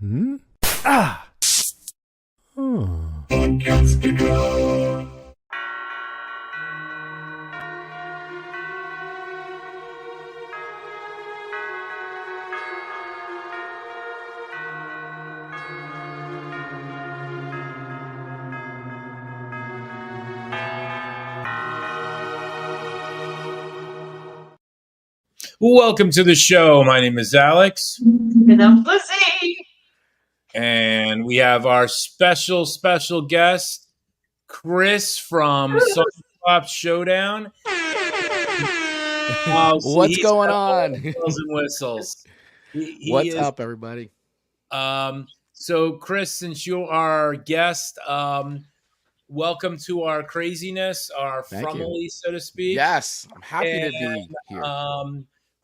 Hmm? Ah! Hmm. Welcome to the show. My name is Alex. And I'm Lizzie. And we have our special guest, Chris from Song Swap Showdown. What's going on? Bells and whistles. What's up, everybody? So, Chris, since you are our guest, welcome to our craziness, our frumily, so to speak. Yes, I'm happy to be here.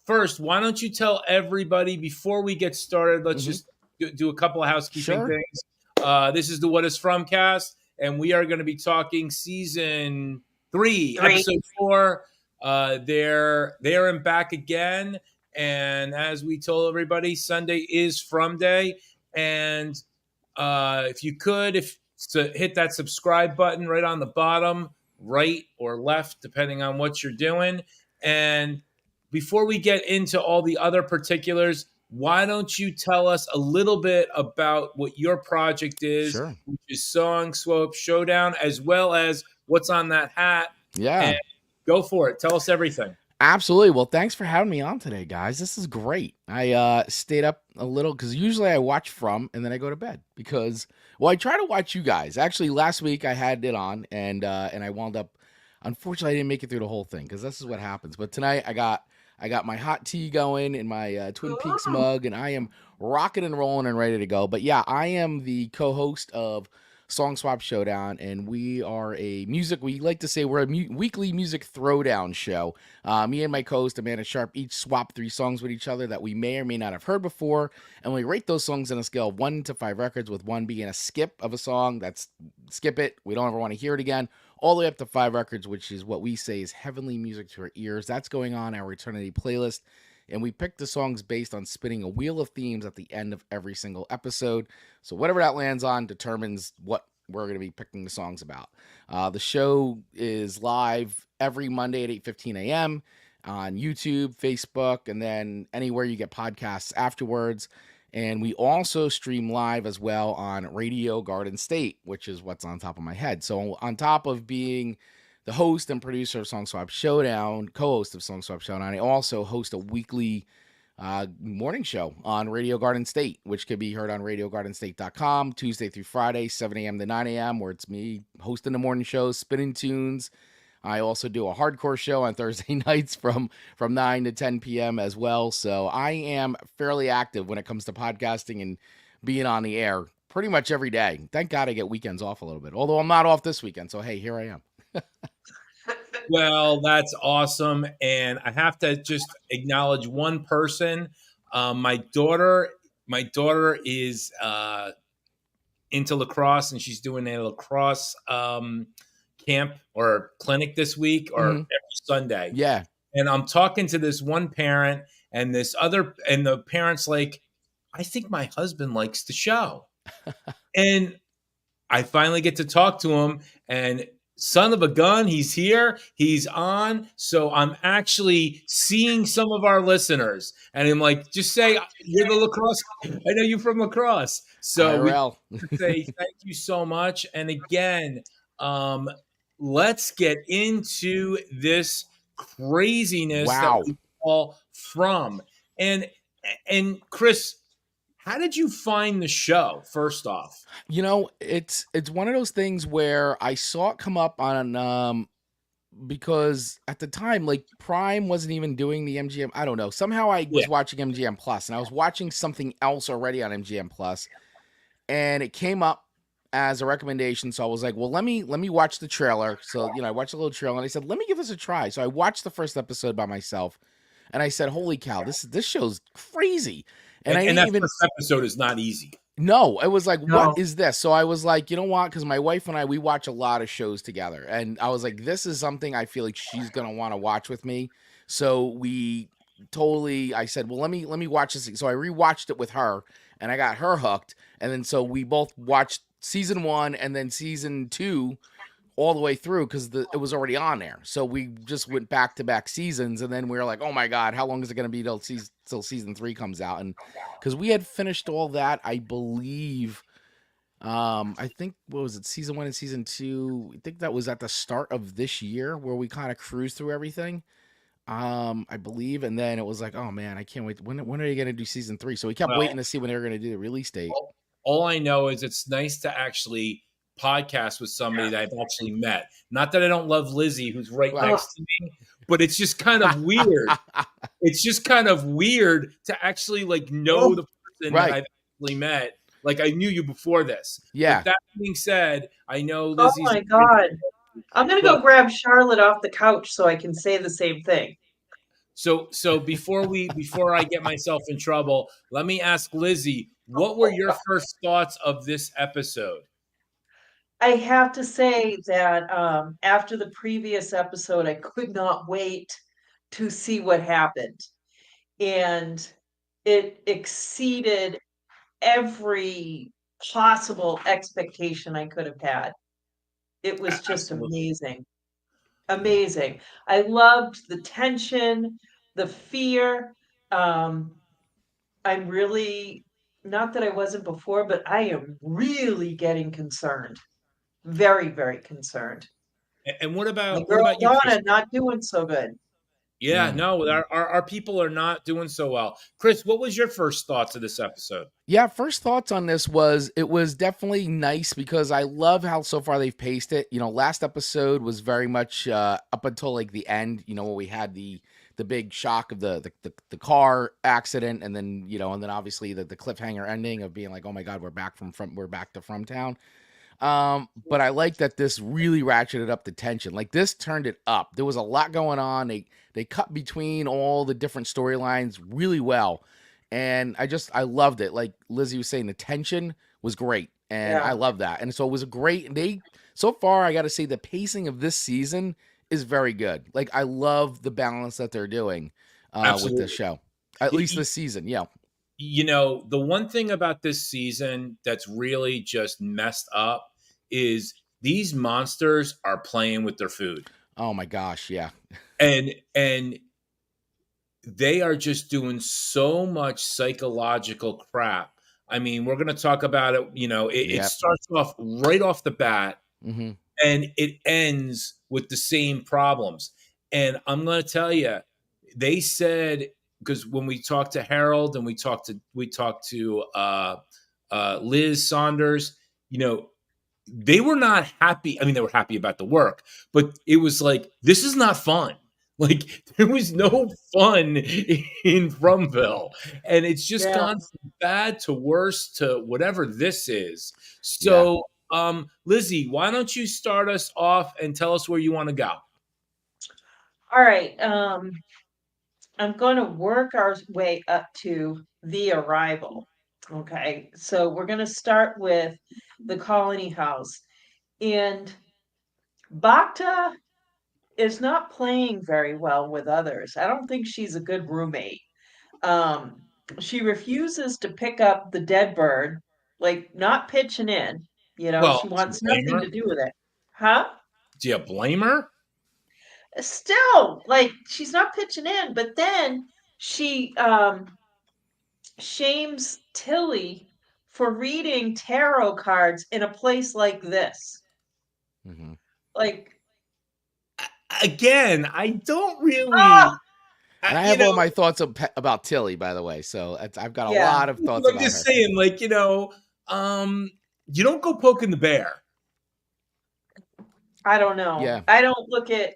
First, why don't you tell everybody before we get started? Let's just do a couple of housekeeping things. This is the What Is From cast, and we are going to be talking season 3, episode 4. They're and back again, and as we told everybody, Sunday is From Day, and if you could, hit that subscribe button right on the bottom, right or left, depending on what you're doing, and before we get into all the other particulars, why don't you tell us a little bit about what your project is, which is Song Swap Showdown, as well as what's on that hat. Yeah. And go for it. Tell us everything. Absolutely. Well, thanks for having me on today, guys. This is great. I stayed up a little because usually I watch From and then I go to bed because, well, I try to watch you guys. Actually, last week I had it on and I wound up, unfortunately, I didn't make it through the whole thing because this is what happens. But tonight I got my hot tea going in my Twin Peaks mug, and I am rocking and rolling and ready to go. But yeah, I am the co-host of Song Swap Showdown, and we are we like to say we're a weekly music throwdown show. Me and my co-host Amanda Sharp each swap 3 songs with each other that we may or may not have heard before, and we rate those songs on a scale of 1 to 5 records, with 1 being a skip of a song. That's skip it, we don't ever want to hear it again, all the way up to 5 records, which is what we say is heavenly music to our ears. That's going on our Eternity playlist, and we pick the songs based on spinning a wheel of themes at the end of every single episode. So whatever that lands on determines what we're going to be picking the songs about. The show is live every Monday at 8:15 a.m. on YouTube, Facebook, and then anywhere you get podcasts afterwards. And we also stream live as well on Radio Garden State, which is what's on top of my head. So on top of being the host and producer of Song Swap Showdown, co-host of Song Swap Showdown, I also host a weekly morning show on Radio Garden State, which can be heard on radiogardenstate.com Tuesday through Friday, 7 a.m. to 9 a.m., where it's me hosting the morning show, spinning tunes. I also do a hardcore show on Thursday nights from 9 to 10 p.m. as well. So I am fairly active when it comes to podcasting and being on the air pretty much every day. Thank God I get weekends off a little bit, although I'm not off this weekend. So, hey, here I am. Well, that's awesome. And I have to just acknowledge one person. My daughter is into lacrosse, and she's doing a lacrosse camp or clinic this week or every Sunday. Yeah. And I'm talking to this one parent and the parent's like, I think my husband likes the show. And I finally get to talk to him, and son of a gun, he's here, he's on. So I'm actually seeing some of our listeners, and I'm like, just say you're the lacrosse. I know you're from lacrosse. So we say thank you so much. And again, let's get into this craziness that we call From. And Chris, how did you find the show, first off? You know, it's one of those things where I saw it come up on because at the time, like, Prime wasn't even doing the MGM. I don't know. Somehow I was watching MGM Plus, and I was watching something else already on MGM Plus, and it came up as a recommendation. So I was like, well, let me watch the trailer. So, I watched a little trailer, and I said, let me give this a try. So I watched the first episode by myself, and I said, holy cow, this show's crazy. And that first episode is not easy. No, it was like, what is this? So I was like, you know what? Because my wife and I, we watch a lot of shows together. And I was like, this is something I feel like she's going to want to watch with me. So I said, well, let me watch this. So I rewatched it with her. and I got her hooked. And then so we both watched season 1 and then season 2 all the way through because it was already on there. So we just went back to back seasons, and then we were like, oh my god, how long is it going to be till season 3 comes out? And because we had finished all that, I believe. I think what was it, season 1 and season 2? I think that was at the start of this year where we kind of cruised through everything. I believe, and then it was like, oh man, I can't wait. When are you gonna do season 3? So we kept waiting to see when they were gonna do the release date. All I know is it's nice to actually podcast with somebody that I've actually met. Not that I don't love Lizzie, who's right next to me, but it's just kind of weird. It's just kind of weird to actually like know the person that I've actually met. Like I knew you before this. Yeah. But that being said, I know Lizzie's. Oh my god! I'm gonna go grab Charlotte off the couch so I can say the same thing. So before I get myself in trouble, let me ask Lizzie, what were your first thoughts of this episode? I have to say that after the previous episode, I could not wait to see what happened. And it exceeded every possible expectation I could have had. It was just amazing. Amazing. I loved the tension, the fear. I'm really, not that I wasn't before, but I am really getting concerned. Very, very concerned. And what about you? you, Donna not doing so good. Yeah, no, our people are not doing so well. Chris, what was your first thoughts of this episode? Yeah, first thoughts on this was it was definitely nice because I love how so far they've paced it. Last episode was very much up until like the end, when we had the big shock of the car accident, and then and then obviously the cliffhanger ending of being like, oh my god, we're back to Fromtown. But I like that this really ratcheted up the tension. Like this turned it up. There was a lot going on. They cut between all the different storylines really well. And I loved it. Like Lizzie was saying, the tension was great. And I love that. And so it was so far, I got to say the pacing of this season is very good. Like I love the balance that they're doing with this show, at least this season. Yeah. The one thing about this season that's really just messed up is these monsters are playing with their food. Oh my gosh, yeah. And they are just doing so much psychological crap. I mean, we're going to talk about it. It starts off right off the bat, and it ends with the same problems. And I'm going to tell you, they said, because when we talked to Harold and we talked to Liz Saunders, they were not happy. I mean, they were happy about the work, but it was like, this is not fun. Like there was no fun in Fromville, and it's just gone from bad to worse to whatever this is. So, Lizzie, why don't you start us off and tell us where you want to go? All right. I'm going to work our way up to the arrival. Okay. So we're going to start with the colony house. And Bacta is not playing very well with others. I don't think she's a good roommate. She refuses to pick up the dead bird, like not pitching in. She wants nothing to do with it. Huh? Do you blame her? Still, like she's not pitching in, but then she shames Tilly for reading tarot cards in a place like this. Like, again, I don't really. And I have all my thoughts about Tilly, by the way. So I've got a lot of thoughts. I'm just saying, like, you don't go poking the bear. I don't know. Yeah. I don't look at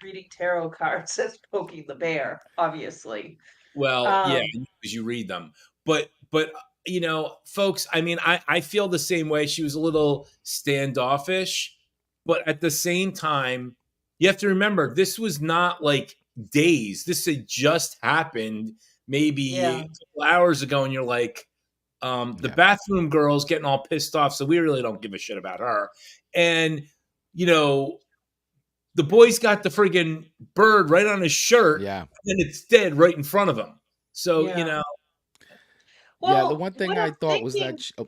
reading tarot cards as poking the bear, obviously. Well, yeah, because you read them. But folks, I mean, I feel the same way. She was a little standoffish, but at the same time, you have to remember this was not like days. This had just happened maybe a couple hours ago, and you're like, the bathroom girl's getting all pissed off, so we really don't give a shit about her. And the boy's got the friggin' bird right on his shirt, and it's dead right in front of him. So, Yeah, the Well, one thing what I I'm thought was thinking, that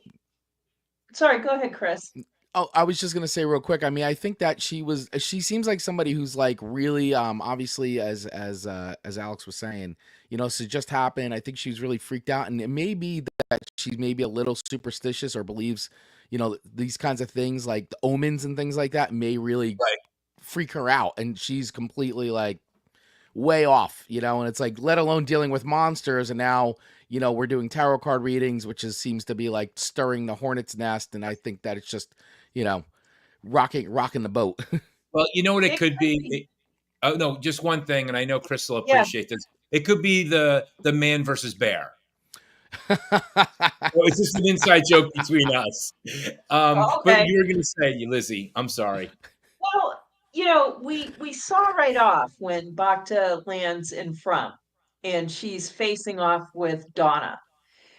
sorry, go ahead, Chris. oh, I was just gonna say real quick. I mean, I think that she seems like somebody who's like really obviously as Alex was saying, so it just happened. I think she's really freaked out, and it may be that she's maybe a little superstitious or believes, these kinds of things like the omens and things like that may really Right. freak her out, and she's completely like way off, and it's like, let alone dealing with monsters, and now we're doing tarot card readings, which seems to be like stirring the hornet's nest, and I think that it's just you know rocking the boat. Well, you know what it It could could be? be, Oh no, just one thing, and I know Chris will yeah. appreciate this. It could be the man versus bear. Well, it's just an inside joke between us. But Okay. you were going to say, Lizzie, I'm sorry. Well, we saw right off when Bacta lands in front and she's facing off with Donna.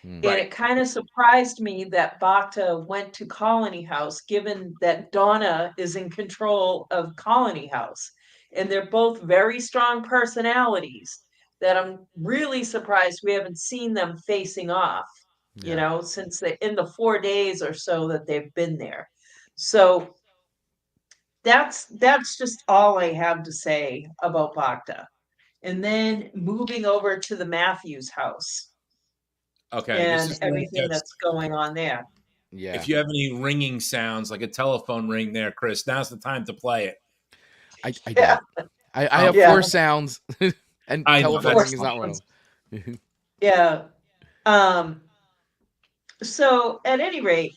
Hmm. And Right. it kind of surprised me that Bacta went to Colony House, given that Donna is in control of Colony House. And they're both very strong personalities that I'm really surprised we haven't seen them facing off, Yeah. since in the 4 days or so that they've been there. So that's just all I have to say about Bacta. And then moving over to the Matthews house Okay. This and is the one everything that's, that's going on there. Yeah. if you have any ringing sounds like a telephone ring there, Chris, now's the time to play it. I Yeah, don't. I have Okay. yeah, four sounds, and I know. telephone four ring is not one of sounds. them. Yeah. Um, so at any rate,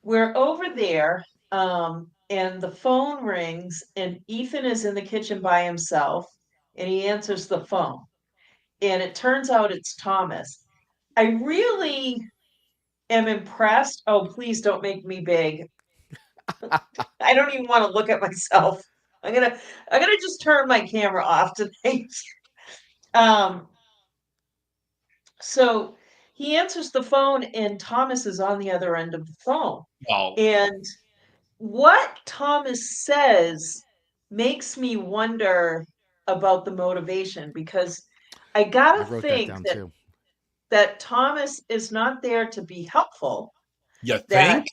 we're over there, and the phone rings, and Ethan is in the kitchen by himself, and he answers the phone. And it turns out it's Thomas. I really am impressed. Oh, please don't make me big. I don't even want to look at myself. I'm gonna just turn my camera off tonight. Um, so he answers the phone and Thomas is on the other end of the phone. Well, And what Thomas says makes me wonder about the motivation, because I I gotta wrote that think down that too. Thomas is not there to be helpful. you That, think?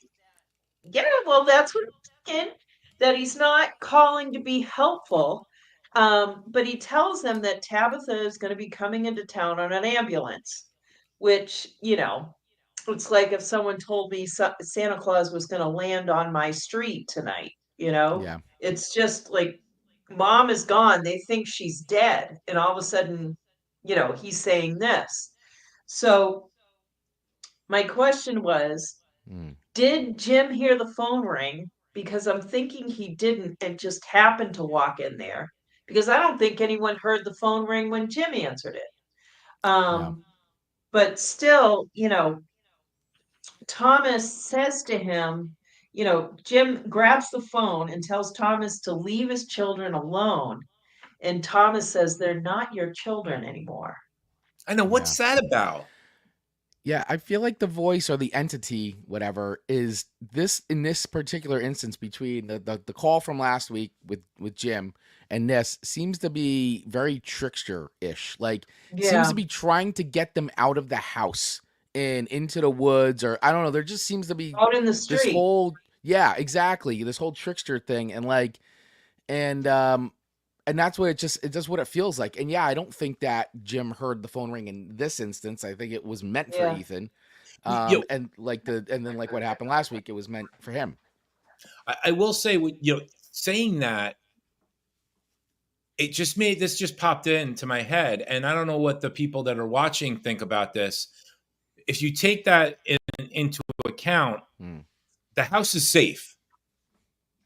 yeah, well, that's what I'm thinking, that he's not calling to be helpful. But he tells them that Tabitha is going to be coming into town on an ambulance, which, it's like if someone told me Santa Claus was going to land on my street tonight. Yeah. It's just like mom is gone. They think she's dead. And all of a sudden, he's saying this. So my question was, Mm. did Jim hear the phone ring? Because I'm thinking he didn't and just happened to walk in there. Because I don't think anyone heard the phone ring when Jim answered it. Yeah. But still, Thomas says to him, Jim grabs the phone and tells Thomas to leave his children alone. And Thomas says, they're not your children anymore. I know. Yeah. What's that about? Yeah, I feel like the voice or the entity, whatever, is this in this particular instance between the call from last week with Jim and this seems to be very trickster-ish. Like seems Yeah, to be trying to get them out of the house and into the woods, or I don't know. There just seems to be out in the this street. whole yeah, exactly. This whole trickster thing and and that's what it just what it feels like. And yeah, I don't think that Jim heard the phone ring in this instance. I think it was meant for Yeah. Ethan. You, And and then like what happened last week, it was meant for him. I will say, saying that, it just made this just popped into my head, and I don't know what the people that are watching think about this. If you take that into account, Hmm. the house is safe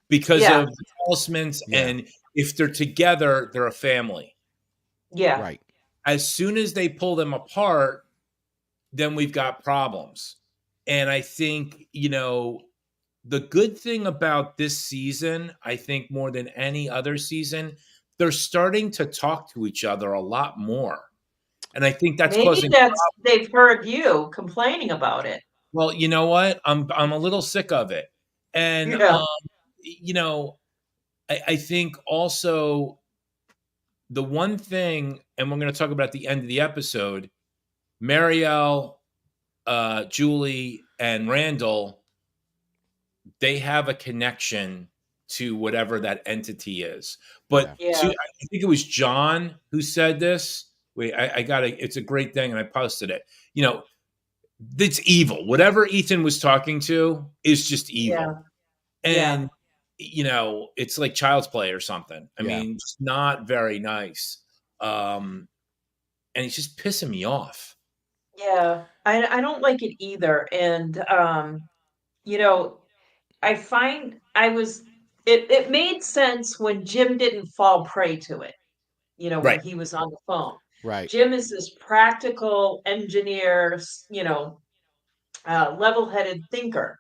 because Yeah. of the talismans, Yeah, and if they're together, they're a family. Yeah. right. As soon as they pull them apart, then we've got problems. And I think, the good thing about this season, I think more than any other season, they're starting to talk to each other a lot more. And I think that's Maybe causing they've heard you complaining about it. well, you know what? I'm a little sick of it. And Yeah. you know, I think also the one thing, and we're going to talk about at the end of the episode, Marielle, Julie, and Randall, they have a connection to whatever that entity is. But Yeah. I think it was John who said this. Wait, I got it. It's a great thing, and I posted it. It's evil. Whatever Ethan was talking to is just evil. Yeah. And it's like child's play or something. I mean, just not very nice. And he's just pissing me off. Yeah. I don't like it either. And I find it made sense when Jim didn't fall prey to it, when Right. he was on the phone. Right. Jim is this practical engineer, level-headed thinker.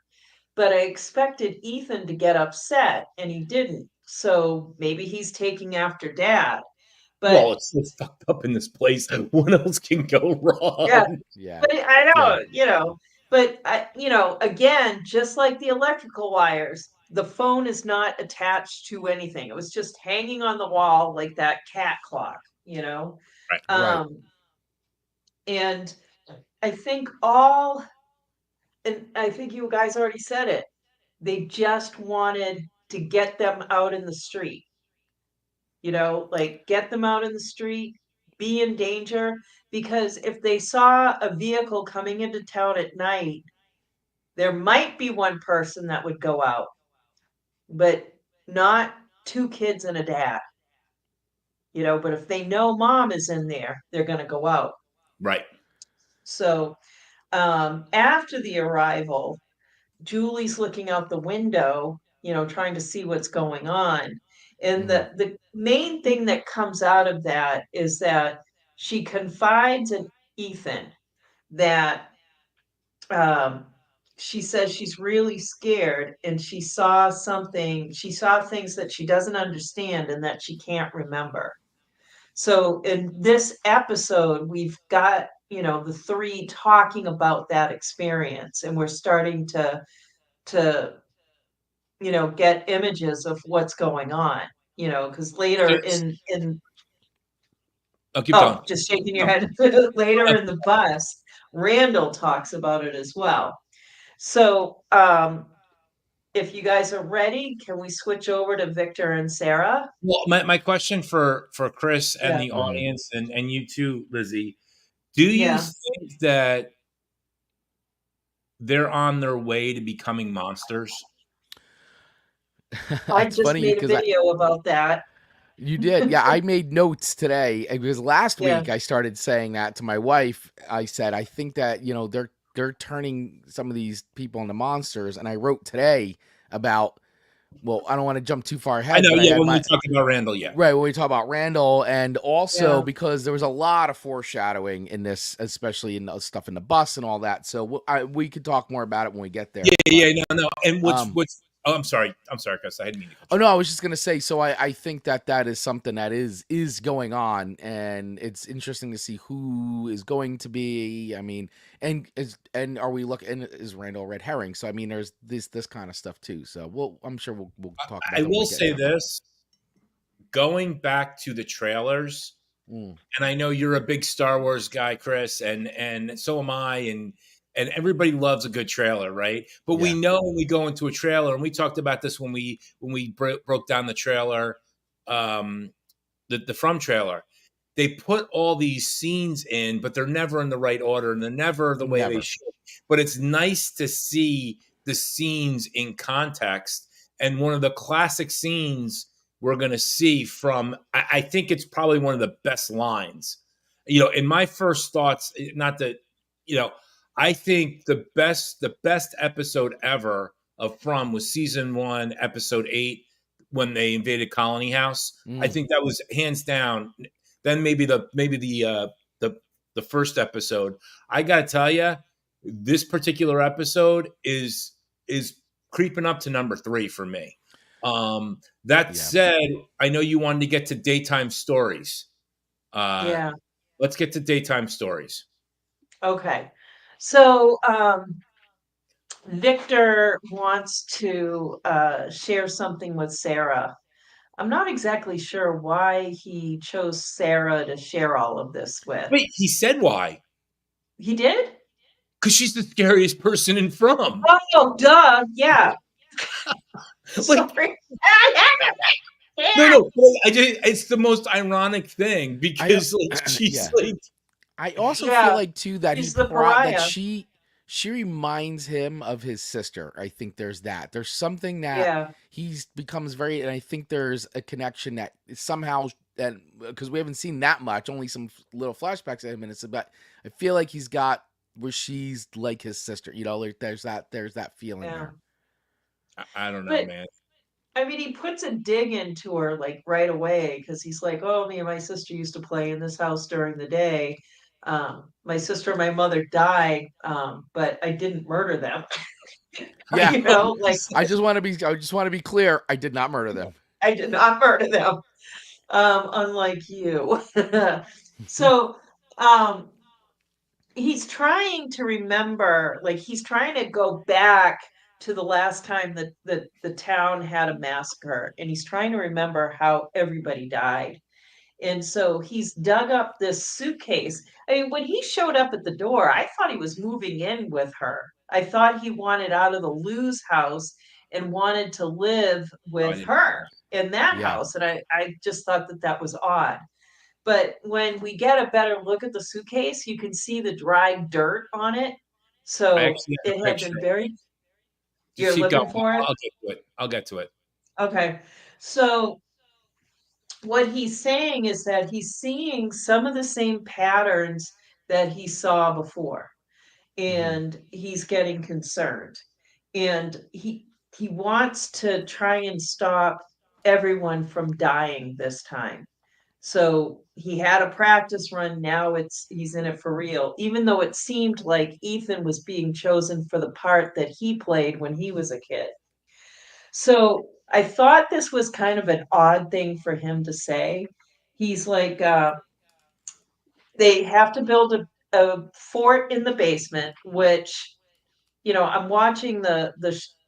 But I expected Ethan to get upset, and he didn't. So maybe he's taking after Dad. Well, But it's so fucked up in this place. What else can go yeah, wrong? Yeah. but I know, Yeah. But again, just like the electrical wires, the phone is not attached to anything. It was just hanging on the wall like that cat clock, Right. Right. And I think all, and I think you guys already said it, they just wanted to get them out in the street, like get them out in the street, be in danger. Because if they saw a vehicle coming into town at night, there might be one person that would go out, but not two kids and a dad, but if they know mom is in there, they're going to go out. Right. So after the arrival, Julie's looking out the window, trying to see what's going on. And the main thing that comes out of that is that she confides in Ethan that she says she's really scared and she saw things that she doesn't understand and that she can't remember. So in this episode, we've got, the three talking about that experience, and we're starting to get images of what's going on, because later in I'll keep going. oh, just shaking your No. head. Later in the bus, Randall talks about it as well. So if you guys are ready, can we switch over to Victor and Sarah? Well, my question for Chris and Yeah. the audience and you too, Lizzie, do you Yeah. think that they're on their way to becoming monsters? I It's just funny made a because video about that. you did. Yeah, I made notes today because last Yeah. week I started saying that to my wife. I said I think that they're turning some of these people into monsters, and I wrote today about. Well, I don't want to jump too far I ahead, know, but I yeah, had when we my talk about Randall, yeah. right when we talk about Randall, and also Yeah. because there was a lot of foreshadowing in this, especially in the stuff in the bus and all that. So we could talk more about it when we get there. Yeah, no. And Um, oh, I'm sorry, Chris, I didn't mean to cut Oh you no, off. I was just gonna say. So I think that is something that is going on, and it's interesting to see who is going to be. I mean, and are we looking? Is Randall a red herring? So I mean, there's this kind of stuff too. So I'm sure we'll talk about I that when will we get say there. this, going back to the trailers, Mm, and I know you're a big Star Wars guy, Chris, and so am I, and everybody loves a good trailer, right? But we yeah, know when we go into a trailer, and we talked about this when we broke down the trailer, the From trailer. They put all these scenes in, but they're never in the right order, and they're never the way they never. should. But it's nice to see the scenes in context. And one of the classic scenes we're going to see from, I think it's probably one of the best lines. In my first thoughts, not that, I think the best episode ever of From was season 1, episode 8, when they invaded Colony House. I Mm, think that was hands down. Then maybe the first episode. I got to tell you, this particular episode is creeping up to number 3 for me. That yeah, said, I know you wanted to get to daytime stories. Yeah. Let's get to daytime stories. Okay. So Victor wants to share something with Sarah. I'm not exactly sure why he chose Sarah to share all of this with. Wait, he said why? He did? Because she's the scariest person in From. Oh, duh. Yeah. Like, Sorry. no. It's the most ironic thing because like she's like. I also feel Yeah. like too that She's the pariah. that she reminds him of his sister. I think there's that. There's something that he's becomes very, and I think there's a connection that somehow, that because we haven't seen that much, only some little flashbacks of him, and it's about. I feel like he's got where she's like his sister. You know, like there's that feeling there. I don't know, man. I mean, he puts a dig into her like right away because he's like, "Oh, me and my sister used to play in this house during the day. My sister and my mother died, but I didn't murder them." Yeah, you know, like I just want to be clear. I did not murder them. I did not murder them, unlike you. So, he's trying to remember, like he's trying to go back to the last time that the town had a massacre, and he's trying to remember how everybody died. And so he's dug up this suitcase. I mean, when he showed up at the door, I thought he was moving in with her. I thought he wanted out of the Lou's house and wanted to live with her in that house. And I just thought that was odd. But when we get a better look at the suitcase, you can see the dry dirt on it. So it had been buried. You're looking for it? I'll get to it. Okay. So what he's saying is that he's seeing some of the same patterns that he saw before, and he's getting concerned. And he wants to try and stop everyone from dying this time. So he had a practice run. Now he's in it for real, even though it seemed like Ethan was being chosen for the part that he played when he was a kid. So I thought this was kind of an odd thing for him to say. He's like, they have to build a fort in the basement, which, I'm watching the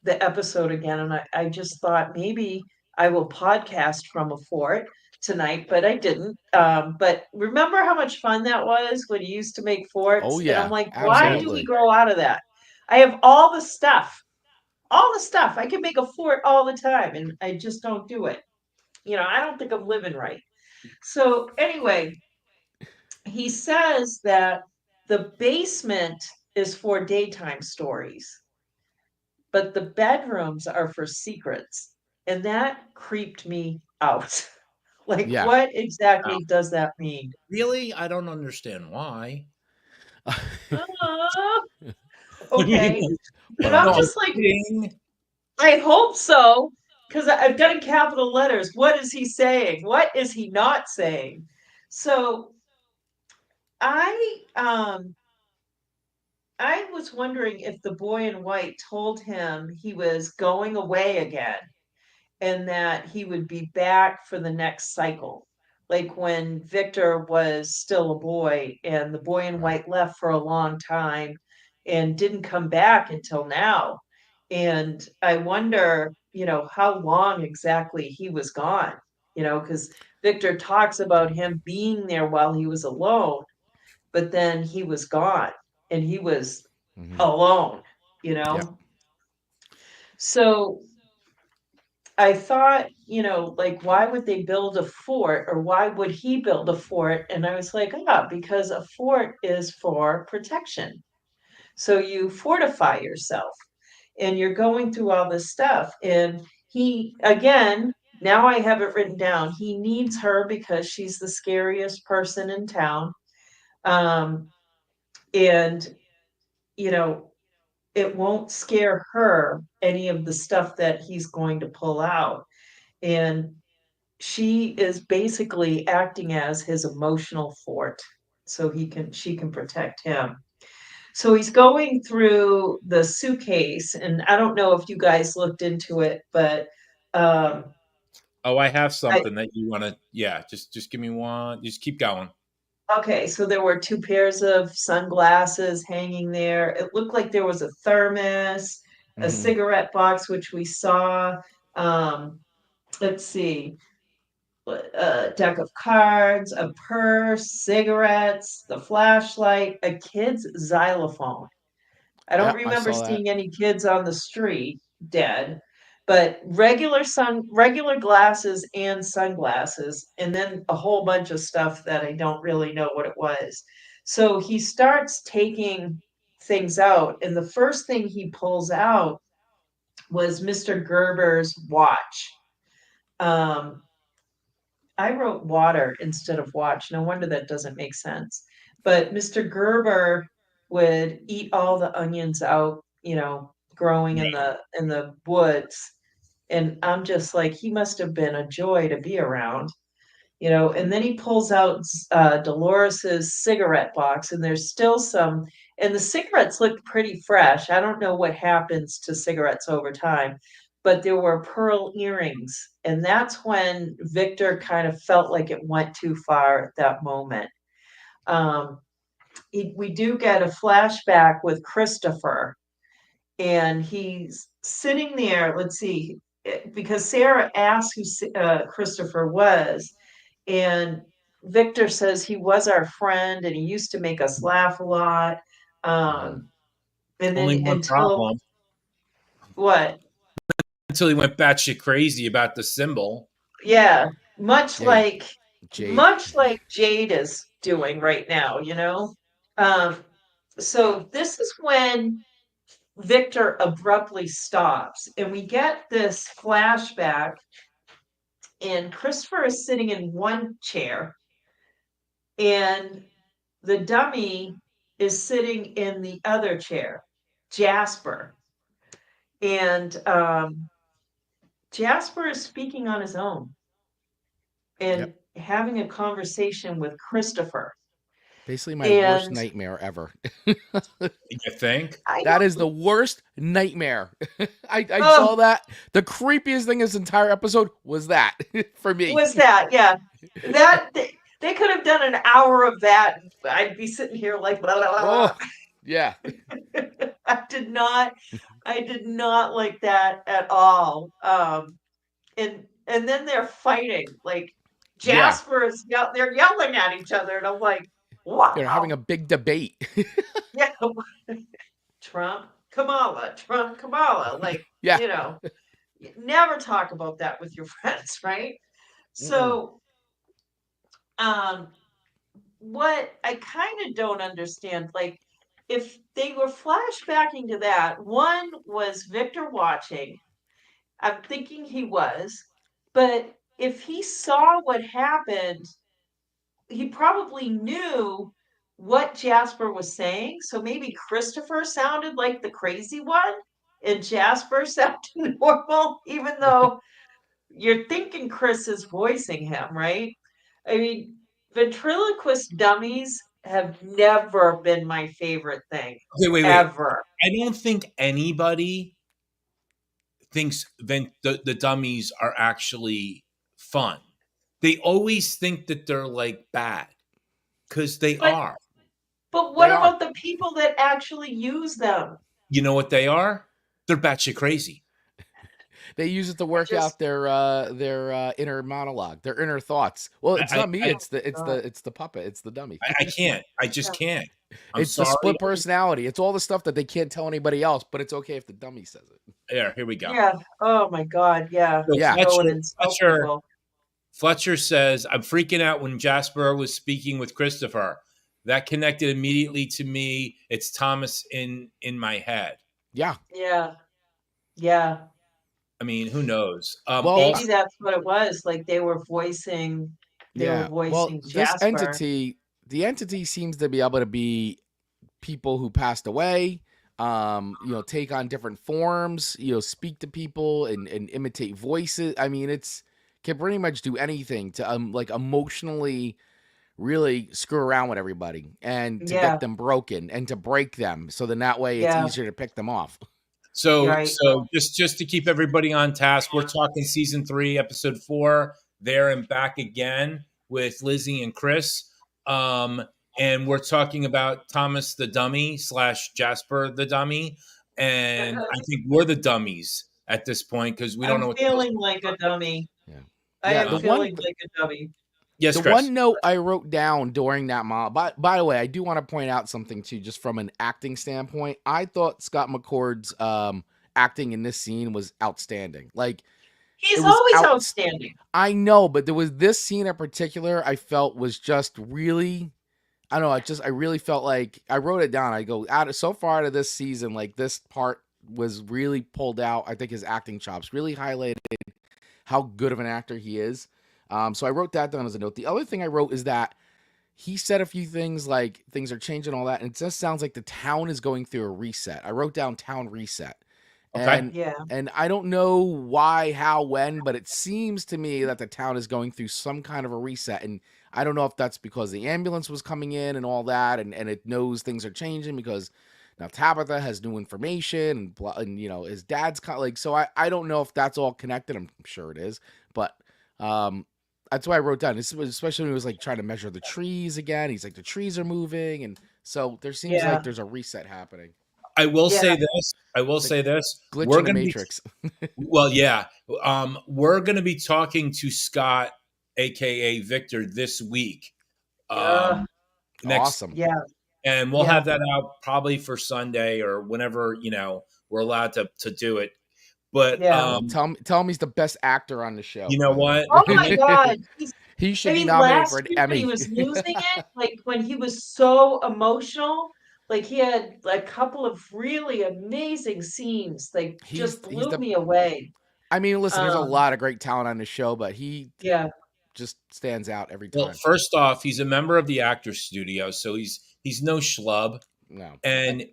episode again, and I just thought maybe I will podcast from a fort tonight, but I didn't. But remember how much fun that was when you used to make forts? Oh yeah, and I'm like, absolutely. why do we grow out of that? I have all the stuff. I can make a fort all the time, and I just don't do it. I don't think I'm living right. So anyway, he says that the basement is for daytime stories, but the bedrooms are for secrets. And that creeped me out. Like, what exactly does that mean? Really? I don't understand why. Okay. But I'm just like, I hope so, because I've got in capital letters. What is he saying? What is he not saying? So I was wondering if the boy in white told him he was going away again and that he would be back for the next cycle. Like when Victor was still a boy and the boy in white left for a long time and didn't come back until now. And I wonder, how long exactly he was gone, because Victor talks about him being there while he was alone, but then he was gone and he was alone, Yep. So I thought, like, why would they build a fort, or why would he build a fort? And I was like, because a fort is for protection. So you fortify yourself and you're going through all this stuff. And he, again, now I have it written down. He needs her because she's the scariest person in town. And, it won't scare her, any of the stuff that he's going to pull out. And she is basically acting as his emotional fort so she can protect him. So he's going through the suitcase, and I don't know if you guys looked into it, but I have something that you want to. Yeah, just give me one. Just keep going. Okay, so there were 2 pairs of sunglasses hanging there. It looked like there was a thermos, a cigarette box, which we saw. Let's see. a deck of cards, a purse, cigarettes, the flashlight, a kid's xylophone. I don't I remember saw that. seeing any kids on the street dead, but regular glasses and sunglasses, and then a whole bunch of stuff that I don't really know what it was. So he starts taking things out, and the first thing he pulls out was Mr. Gerber's watch. Um, I wrote water instead of watch. No wonder that doesn't make sense. But Mr. Gerber would eat all the onions out, growing in the woods. And I'm just like, he must have been a joy to be around. And then he pulls out Dolores's cigarette box, and there's still some, and the cigarettes looked pretty fresh. I don't know what happens to cigarettes over time, but there were pearl earrings, and that's when Victor kind of felt like it went too far at that moment. We do get a flashback with Christopher, and he's sitting there. Let's see, because Sarah asked who Christopher was. And Victor says he was our friend and he used to make us laugh a lot. And then Only one problem. What? Until he went batshit crazy about the symbol. Yeah, much like Jade is doing right now, So this is when Victor abruptly stops, and we get this flashback, and Christopher is sitting in one chair, and the dummy is sitting in the other chair, Jasper. And Jasper is speaking on his own and having a conversation with Christopher. Basically my worst nightmare ever. You think? That is the worst nightmare. I saw that. The creepiest thing this entire episode was that for me. Yeah. They could have done an hour of that. I'd be sitting here like, blah, blah, blah. Oh, yeah. I did not like that at all. And then they're fighting. Like Jasper is they're yelling at each other, and I'm like, wow. They're having a big debate. Yeah. Trump, Kamala. Like, never talk about that with your friends, right? So, what I kind of don't understand, like, if they were flashbacking to that, one was Victor watching. I'm thinking he was, but if he saw what happened, he probably knew what Jasper was saying. So maybe Christopher sounded like the crazy one and Jasper sounded normal, even though you're thinking Chris is voicing him, right? I mean, ventriloquist dummies have never been my favorite thing. Okay, wait. Ever. I don't think anybody thinks the dummies are actually fun. They always think that they're like bad because they are. But what about the people that actually use them? You know what they are? They're batshit crazy. They use it to work out their inner monologue, their inner thoughts. Well, it's not me. It's the puppet. It's the dummy. I can't. I just can't. It's the split personality. It's all the stuff that they can't tell anybody else, but it's okay if the dummy says it. Yeah, here we go. Yeah. Oh my God. Yeah. So Fletcher says, I'm freaking out when Jasper was speaking with Christopher. That connected immediately to me. It's Thomas in my head. Yeah. Yeah. Yeah. I mean, who knows? Maybe that's what it was. Like they were voicing. Jasper. The entity seems to be able to be people who passed away. Take on different forms. Speak to people and imitate voices. I mean, can pretty much do anything to emotionally really screw around with everybody and to get them broken and to break them. So then that way it's easier to pick them off. So just to keep everybody on task, we're talking season 3, episode 4, there and back again with Lizzie and Chris. And we're talking about Thomas the dummy / Jasper the dummy. And I think we're the dummies at this point because we don't know what feeling like a dummy. Yeah. I Yeah, am feeling like a dummy. Yes, the Chris. one note I wrote down during that by the way, I do want to point out something too, just from an acting standpoint. I thought Scott McCord's acting in this scene was outstanding. Like, it He's was always outstanding. I know, but there was this scene in particular I felt was just really, I don't know, I really felt like, I wrote it down. I go, so far out of this season, like, this part was really pulled out. I think his acting chops really highlighted how good of an actor he is. So I wrote that down as a note. The other thing I wrote is that he said a few things like things are changing, all that, and it just sounds like the town is going through a reset. I wrote down town reset. Okay. And I don't know why, how, when, but it seems to me that the town is going through some kind of a reset. And I don't know if that's because the ambulance was coming in and all that, and it knows things are changing because now Tabitha has new information, and his dad's like, so I don't know if that's all connected. I'm sure it is, but that's why I wrote down, especially when he was like trying to measure the trees again. He's like, the trees are moving, and so there seems like there's a reset happening. I will say this. Glitch We're in the going to Matrix. well, yeah. We're going to be talking to Scott, aka Victor, this week. Awesome. Yeah. And we'll have that out probably for Sunday or whenever we're allowed to do it. But tell him he's the best actor on the show. You know what? Oh my God. He should be nominated for an year Emmy. When he was losing it, like when he was so emotional, like he had a couple of really amazing scenes, like just blew me away. I mean, listen, there's a lot of great talent on the show, but he just stands out every time. Well, first off, he's a member of the Actors Studio, so he's no schlub. No. And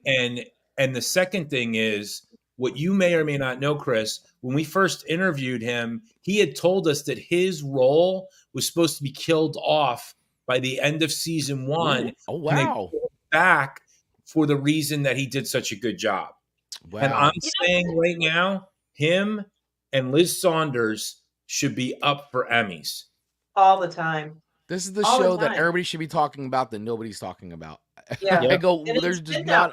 the second thing is, what you may or may not know, Chris, when we first interviewed him, he had told us that his role was supposed to be killed off by the end of season 1. Oh, wow. Back for the reason that he did such a good job. Wow. And I'm saying right now, him and Liz Saunders should be up for Emmys. All the time. This is the show that everybody should be talking about that nobody's talking about. Yeah. I go, there's just not.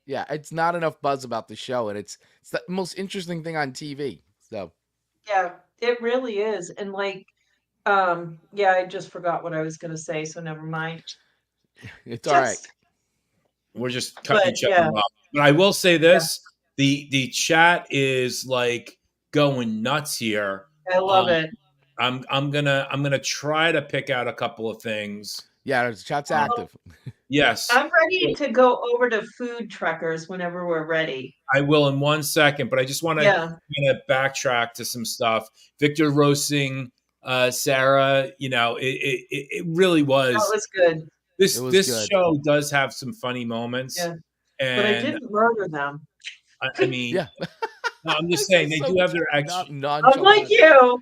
Yeah, it's not enough buzz about the show, and it's the most interesting thing on TV. So. Yeah, it really is, and I just forgot what I was going to say, so never mind. It's all right. We're just cutting each other off. But I will say this: the chat is like going nuts here. I love it. I'm gonna try to pick out a couple of things. Yeah, the chat's active. Yes. I'm ready to go over to food truckers whenever we're ready. I will in 1 second, but I just want to kind of backtrack to some stuff. Victor roasting Sarah, it really was. That was good. This show does have some funny moments. Yeah. And but I didn't murder them. I mean, no, I'm just saying they do have their extra. I'm like you.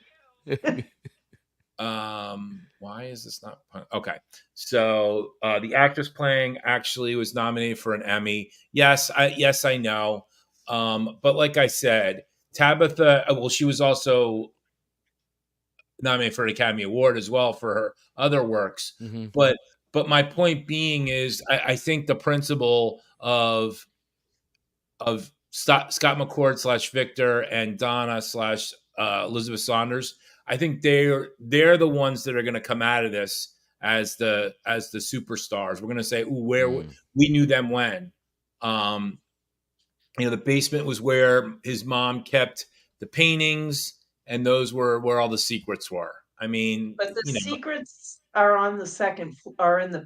Why is this not okay? So the actress playing actually was nominated for an Emmy. Yes, I know. But like I said, Tabitha, she was also nominated for an Academy Award as well for her other works. Mm-hmm. But my point being is, I think the principle of Scott McCord / Victor and Donna / Elizabeth Saunders, I think they're the ones that are going to come out of this as the superstars. We're going to say, we knew them when. The basement was where his mom kept the paintings, and those were where all the secrets were. I mean, but the secrets are on the are in the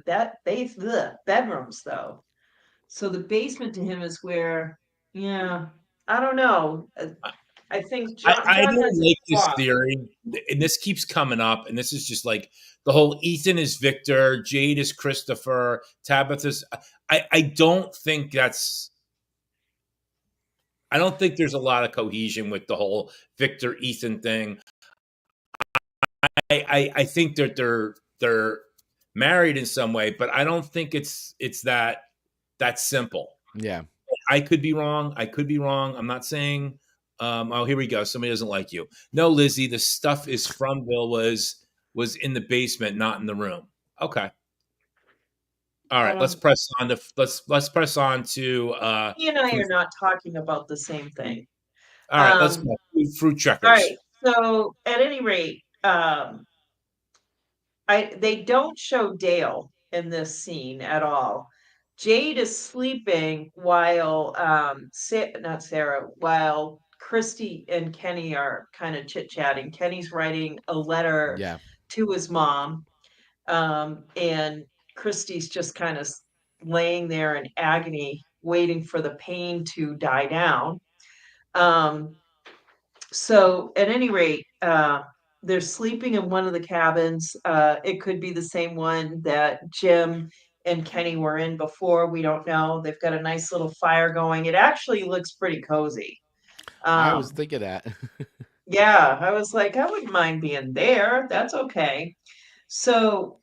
bedrooms though. So the basement to him is where, I don't know. I think I don't like this theory, and this keeps coming up, and this is just like the whole Ethan is Victor, Jade is Christopher, Tabitha's. I don't think there's a lot of cohesion with the whole Victor Ethan thing. I think that they're married in some way, but I don't think it's that simple. Yeah, I could be wrong. I'm not saying. Here we go. Somebody doesn't like you. No, Lizzie, the stuff is from Bill was in the basement, not in the room. Okay. All right. Let's press on to let's press on to. He and I are not talking about the same thing. All right. Let's go. Fruit checkers. All right. So at any rate, um, they don't show Dale in this scene at all. Jade is sleeping while not Sarah, while Christy and Kenny are kind of chit-chatting. Kenny's writing a letter Yeah. to his mom, and Christy's just kind of laying there in agony, waiting for the pain to die down. So at any rate, they're sleeping in one of the cabins. It could be the same one that Jim and Kenny were in before. We don't know. They've got a nice little fire going. It actually looks pretty cozy. I was Um, thinking that. yeah, I was like, I wouldn't mind being there. That's okay. So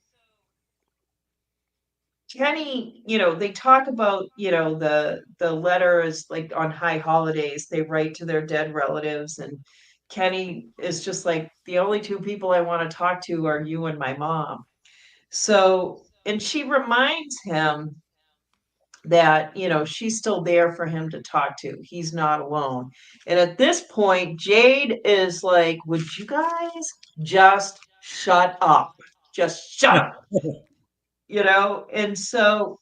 Kenny, they talk about, the letters like on high holidays they write to their dead relatives, and Kenny is just like, the only two people I want to talk to are you and my mom. So, and she reminds him that, she's still there for him to talk to. He's not alone. And at this point, Jade is like, would you guys just shut up? Just shut up, And so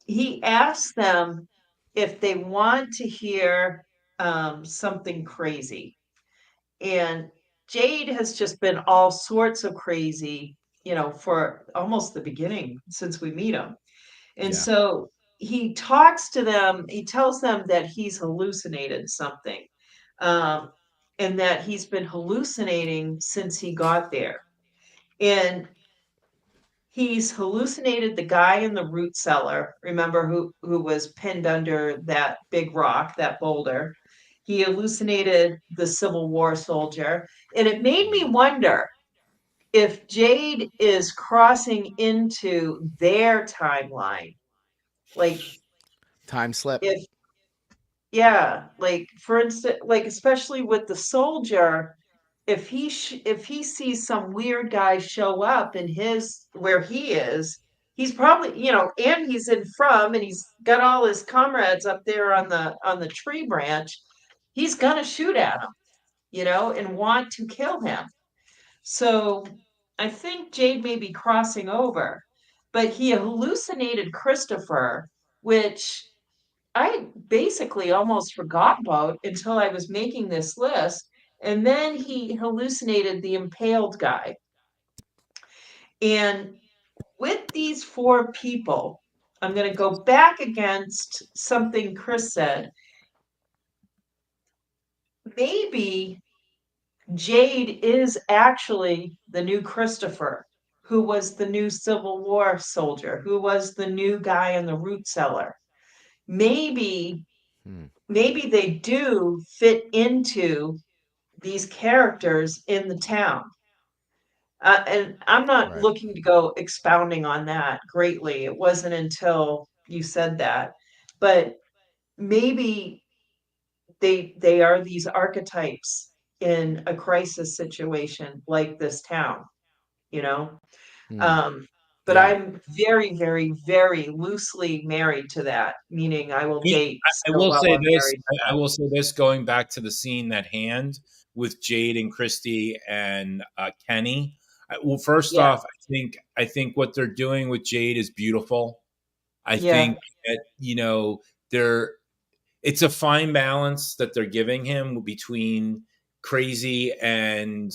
he asks them if they want to hear something crazy. And Jade has just been all sorts of crazy, for almost the beginning since we meet him. And Yeah. so he talks to them, he tells them that he's hallucinated something, um, and that he's been hallucinating since he got there. And he's hallucinated the guy in the root cellar. Remember who was pinned under that big rock, that boulder. He hallucinated the Civil War soldier. And it made me wonder if Jade is crossing into their timeline. Like Time slip. if yeah, like for instance, like especially with the soldier, if he sees some weird guy show up in his where he is, he's probably, and he's in from, and he's got all his comrades up there on the tree branch. He's gonna shoot at him, and want to kill him. So I think Jade may be crossing over, but he hallucinated Christopher, which I basically almost forgot about until I was making this list. And then he hallucinated the impaled guy. And with these four people, I'm going to go back against something Chris said. Maybe Jade is actually the new Christopher, who was the new Civil War soldier, who was the new guy in the root cellar. Maybe Hmm. maybe they do fit into these characters in the town. And I'm not Right. looking to go expounding on that greatly. It wasn't until you said that. But maybe they are these archetypes in a crisis situation like this town, you know? Hmm. Um, but Yeah. I'm very, very, very loosely married to that, meaning I will date I still will while say I'm this. married to I that. will say this. Going back to the scene at hand with Jade and Christy and Kenny. Well, first Yeah, off, I think what they're doing with Jade is beautiful. I yeah, think that they're it's a fine balance that they're giving him between crazy and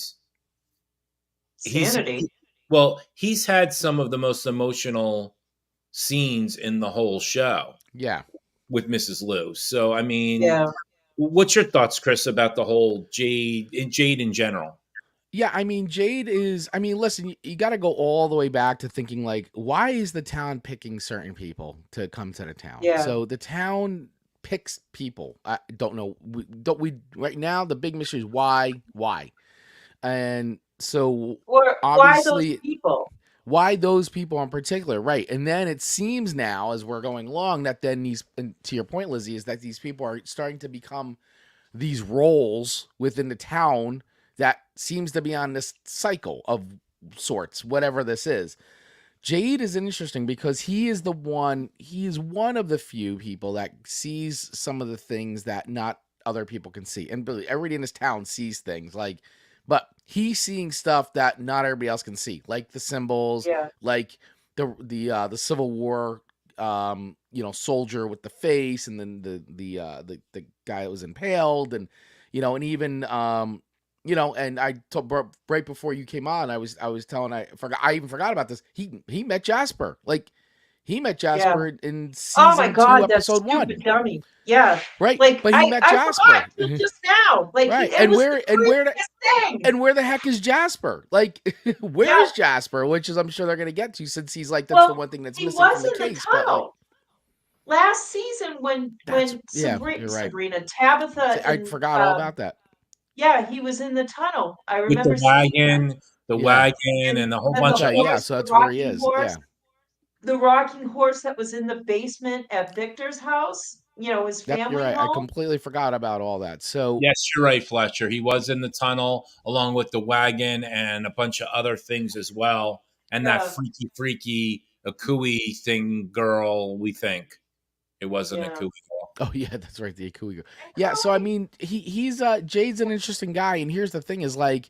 he's sanity. he's had some of the most emotional scenes in the whole show Yeah. with Mrs. Liu. So I mean, Yeah. what's your thoughts, Chris, about the whole Jade in general? Yeah, I mean, Jade is. I mean, listen, you got to go all the way back to thinking like, why is the town picking certain people to come to the town? Yeah. So the town picks people. I don't know. We right now the big mystery is why, and so Or why those obviously people? why those people in particular, right? And then it seems now as we're going along that then these, and to your point, Lizzie, is that these people are starting to become these roles within the town that seems to be on this cycle of sorts, whatever this is. Jade is interesting because he is one of the few people that sees some of the things that not other people can see. And everybody in this town sees things like, but he's seeing stuff that not everybody else can see, like the symbols, like the Civil War, soldier with the face, and then the guy that was impaled, and and even and right before you came on, I was telling I even forgot about this. He met Jasper, he met Jasper in Oh my season 2, God, that episode 1. stupid dummy. Yeah. Right. Like But he met I Jasper. forgot till just now. Like right. it was the craziest thing. And where the heck is Jasper? Like, where is Jasper? Which is, I'm sure they're gonna get to, since he's like, that's the one thing that's missing from the case. But like, last season when Sabrina, Tabitha, I forgot all about that. Yeah, he was in the tunnel. I remember with the wagon, and the whole bunch of horse, so that's where he is. Horse, the rocking horse that was in the basement at Victor's house. His family you're right. home. I completely forgot about all that. So yes, you're right, Fletcher. He was in the tunnel along with the wagon and a bunch of other things as well. And that freaky Akui thing girl, we think. It wasn't Akui girl. Oh yeah, that's right, the Akui girl. Yeah, so I mean, he's Jade's an interesting guy, and here's the thing: is like,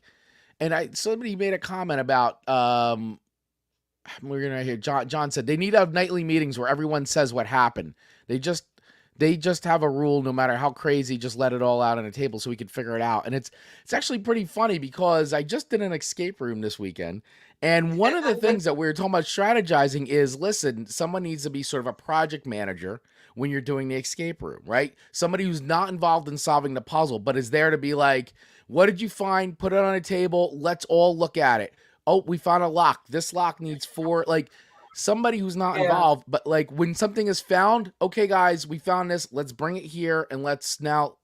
and somebody made a comment about we're gonna hear John said they need to have nightly meetings where everyone says what happened. They just have a rule, no matter how crazy, just let it all out on a table so we can figure it out. And it's actually pretty funny because I just did an escape room this weekend. And one of the things that we were talking about strategizing is, listen, someone needs to be sort of a project manager when you're doing the escape room, right? Somebody who's not involved in solving the puzzle, but is there to be like, what did you find? Put it on a table. Let's all look at it. Oh, we found a lock. This lock needs 4, like somebody who's not involved, but like when something is found, okay, guys, we found this. Let's bring it here. And let's now,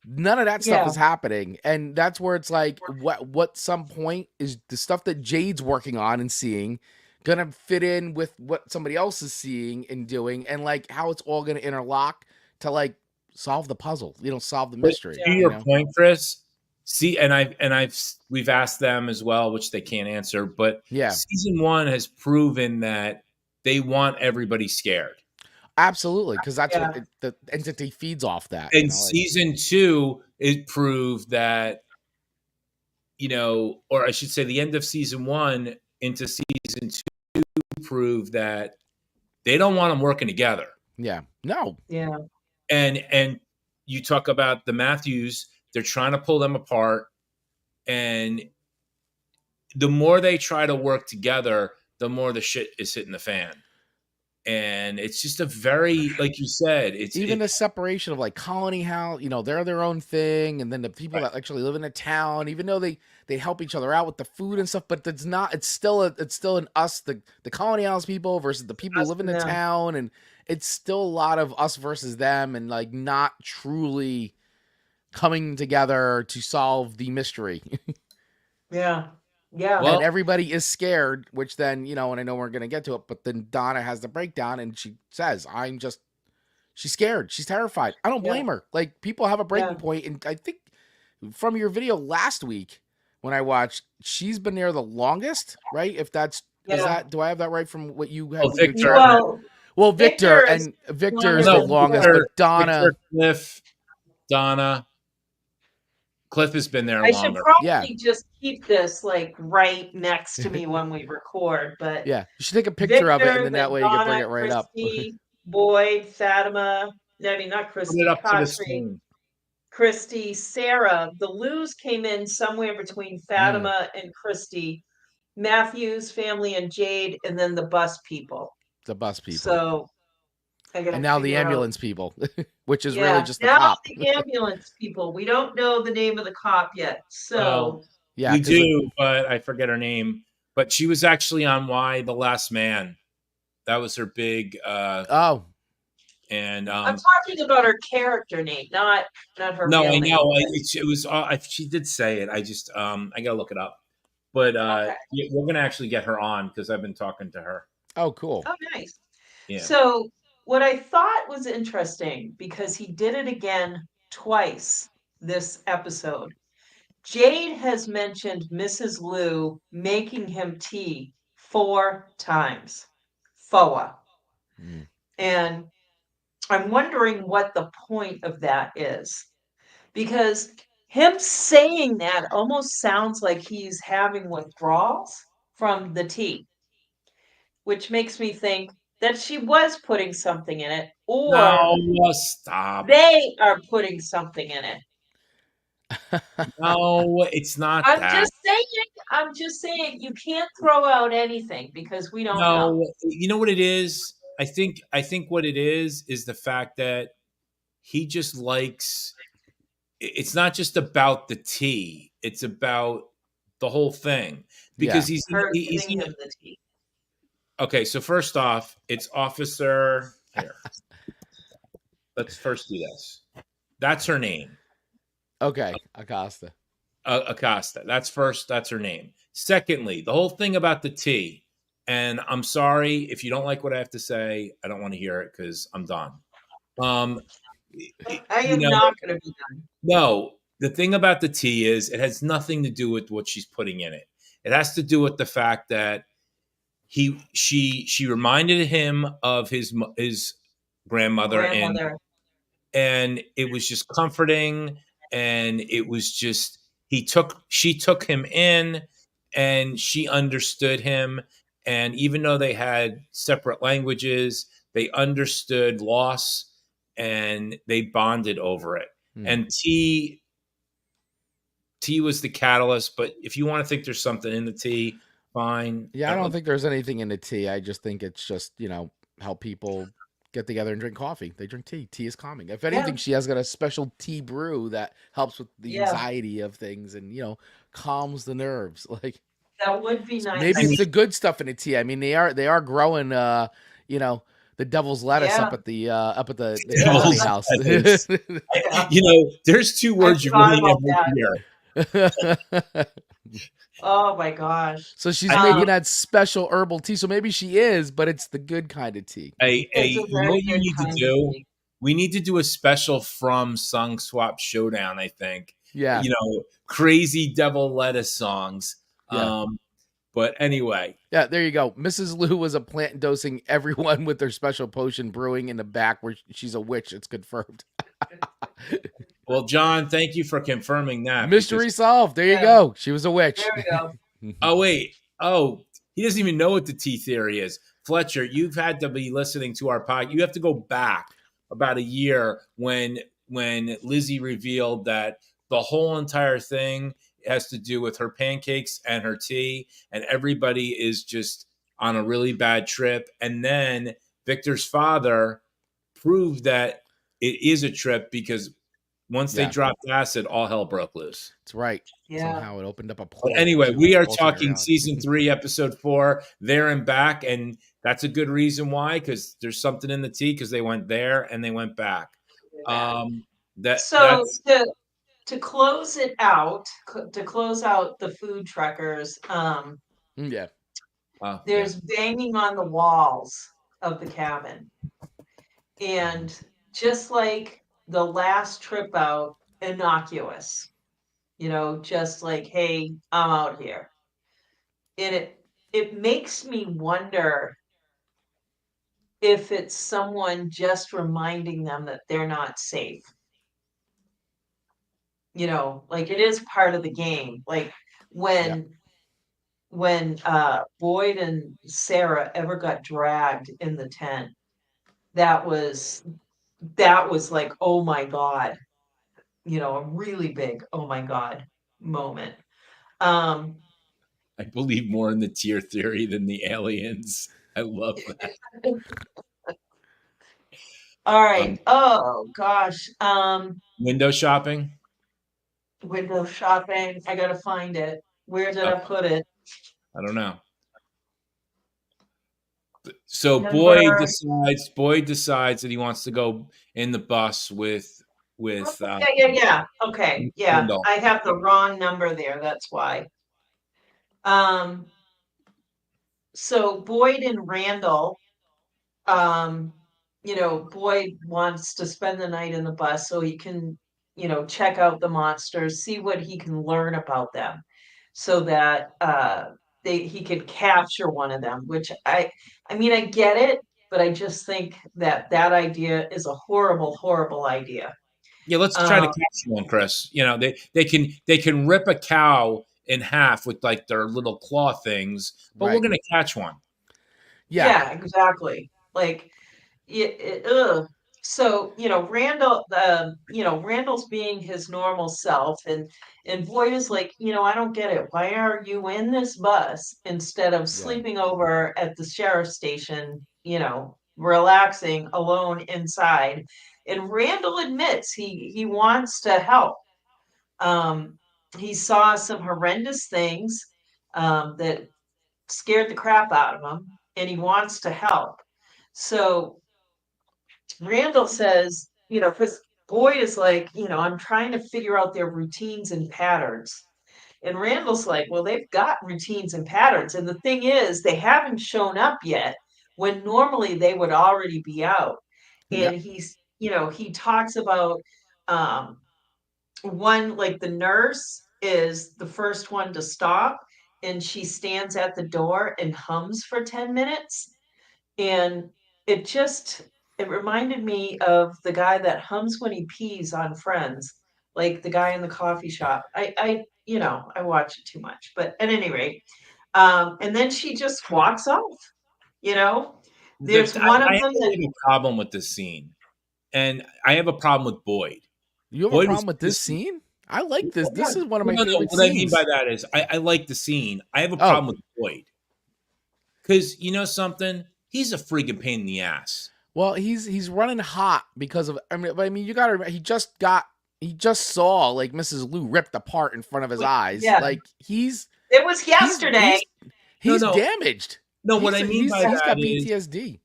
none of that stuff is happening. And that's where it's like, what some point is the stuff that Jade's working on and seeing gonna fit in with what somebody else is seeing and doing, and like how it's all gonna interlock to like solve the puzzle, solve the mystery. To your point, Chris, see, we've asked them as well, which they can't answer, but season 1 has proven that they want everybody scared. Absolutely, because that's what the entity feeds off that. And season 2, it proved that, or I should say the end of season 1 into season 2 proved that they don't want them working together. Yeah. No. Yeah. And you talk about the Matthews, they're trying to pull them apart. And the more they try to work together, the more the shit is hitting the fan. And it's just a very, like you said, it's even the separation of like colony house, they're their own thing. And then the people that actually live in a town, even though they help each other out with the food and stuff, but it's still an us, the colony house people versus the people who live in the town. And it's still a lot of us versus them, and like not truly coming together to solve the mystery. Yeah. Yeah. And everybody is scared, which then, and I know we're going to get to it, but then Donna has the breakdown and she says, she's scared. She's terrified. I don't blame her. Like, people have a breaking point. And I think from your video last week when I watched, she's been there the longest, right? If that's, do I have that right from what you had? Victor. Victor is the longest, but Donna. Victor, Cliff, Donna. Cliff has been there longer. I should probably just keep this like right next to me when we record, but you should take a picture of it, and then that way you can bring it right Christy, up. Boyd, Fatima, not Christy, Christy, Sarah. The Lous came in somewhere between Fatima and Christy, Matthews family and Jade, and then the bus people. So and now the ambulance people, which is really just the cop. The ambulance people. We don't know the name of the cop yet. So we do, but I forget her name. But she was actually on Why the Last Man. That was her big. And I'm talking about her character name, not her. No, real I name. know. It was. She did say it. I just. I gotta look it up. But we're gonna actually get her on because I've been talking to her. Oh, cool. Oh, nice. Yeah. So what I thought was interesting, because he did it again twice this episode. Jade has mentioned Mrs. Liu making him tea 4 times. FOA. And I'm wondering what the point of that is. Because him saying that almost sounds like he's having withdrawals from the tea, which makes me think that she was putting something in it, or No, stop. they are putting something in it. No, it's not I'm that. just saying you can't throw out anything because we don't know. No, you know what it is? I think what it is the fact that he just likes it's not just about the tea, it's about the whole thing because Yeah. Her giving him the tea. Okay, so first off, it's Officer here. Let's first do this. That's her name. Okay, Acosta. Acosta. That's her name. Secondly, the whole thing about the tea, and I'm sorry if you don't like what I have to say. I don't want to hear it because I'm done. I am not going to be done. No, the thing about the tea is it has nothing to do with what she's putting in it. It has to do with the fact that she reminded him of his grandmother. And it was just comforting, and it was just she took him in, and she understood him, and even though they had separate languages, they understood loss, and they bonded over it. And tea was the catalyst, but if you want to think there's something in the tea, fine. Yeah, I don't think there's anything in the tea. I just think it's just, how people get together and drink coffee. They drink tea. Tea is calming. If anything, she has got a special tea brew that helps with the anxiety of things and, calms the nerves. Like, that would be nice. Maybe it's the good stuff in the tea. I mean, they are growing, the devil's lettuce up at the coffee house. There's two words you really never hear. Oh my gosh! So she's making that special herbal tea. So maybe she is, but it's the good kind of tea. You know what you need to do? We need to do a special from Song Swap Showdown. I think. Yeah. Crazy devil lettuce songs. Yeah. But anyway. Yeah, there you go. Mrs. Lou was a plant dosing everyone with their special potion brewing in the back where she's a witch. It's confirmed. Well, John, thank you for confirming that. Mystery solved. There you go. She was a witch. There we go. Oh, wait. Oh, he doesn't even know what the tea theory is. Fletcher, you've had to be listening to our podcast. You have to go back about a year when Lizzie revealed that the whole entire thing has to do with her pancakes and her tea, and everybody is just on a really bad trip. And then Victor's father proved that it is a trip because once they dropped acid, all hell broke loose. That's right. Yeah. Somehow it opened up a portal. But anyway, we are talking season 3, episode 4, there and back. And that's a good reason why, because there's something in the tea, because they went there and they went back. To close it out, to close out the food truckers, there's banging on the walls of the cabin. And just like the last trip out, innocuous, just like, hey, I'm out here. And it makes me wonder if it's someone just reminding them that they're not safe. Like it is part of the game. Like when Boyd and Sarah ever got dragged in the tent, that was like, oh my God, a really big, oh my God moment. I believe more in the tier theory than the aliens. I love that. All right. Oh gosh. Window shopping. I gotta find it. Where did I put it? I don't know. So Boyd decides that he wants to go in the bus with yeah. Okay. Yeah. Kendall. I have the wrong number there. That's why. So Boyd and Randall, Boyd wants to spend the night in the bus so he can, check out the monsters, see what he can learn about them so that he could capture one of them, which I get it, but I just think that idea is a horrible, horrible idea. Yeah, let's try to catch one, Chris. They can rip a cow in half with like their little claw things, but we're gonna catch one. Yeah, exactly. Like, ugh. So, Randall's being his normal self, and Boyd is like, I don't get it. Why are you in this bus instead of sleeping over at the sheriff's station, relaxing alone inside? And Randall admits he wants to help. He saw some horrendous things that scared the crap out of him, and he wants to help. So Randall says, because Boyd is like, I'm trying to figure out their routines and patterns. And Randall's like, well, they've got routines and patterns. And the thing is, they haven't shown up yet when normally they would already be out. And he talks about one, like the nurse is the first one to stop, and she stands at the door and hums for 10 minutes. And it reminded me of the guy that hums when he pees on Friends, like the guy in the coffee shop. I watch it too much, but at any rate, and then she just walks off. There's one of I them have a problem with this scene, and I have a problem with Boyd. You have a problem with this scene? I like this. This is one of my favorite scenes. What I mean by that is I like the scene. I have a problem with Boyd. Because something? He's a freaking pain in the ass. Well, he's running hot because of you gotta remember, he just saw like Mrs. Lou ripped apart in front of his eyes. Yeah. Like it was yesterday. He's damaged. No, what I mean by that he's got PTSD.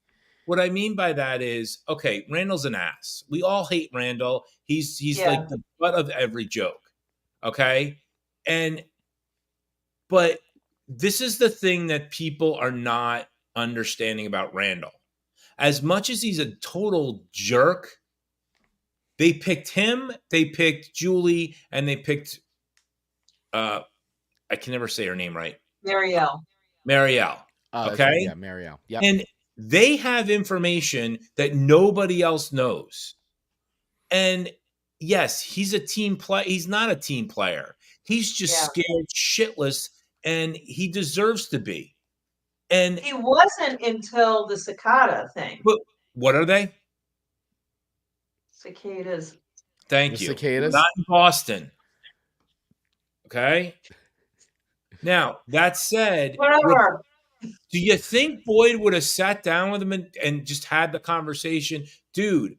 What I mean by that is, okay, Randall's an ass. We all hate Randall. He's like the butt of every joke. Okay? But this is the thing that people are not understanding about Randall. As much as he's a total jerk, they picked him, they picked Julie, and they picked I can never say her name right. Marielle. Okay? Right. Yeah, Marielle. Yep. And they have information that nobody else knows. And yes, he's a team player. He's not a team player. He's just scared shitless, and he deserves to be. And he wasn't until the cicada thing. But what are they? Cicadas. Thank you. Cicadas? Not in Boston. Okay? Now, that said, whatever. Do you think Boyd would have sat down with him and just had the conversation? Dude,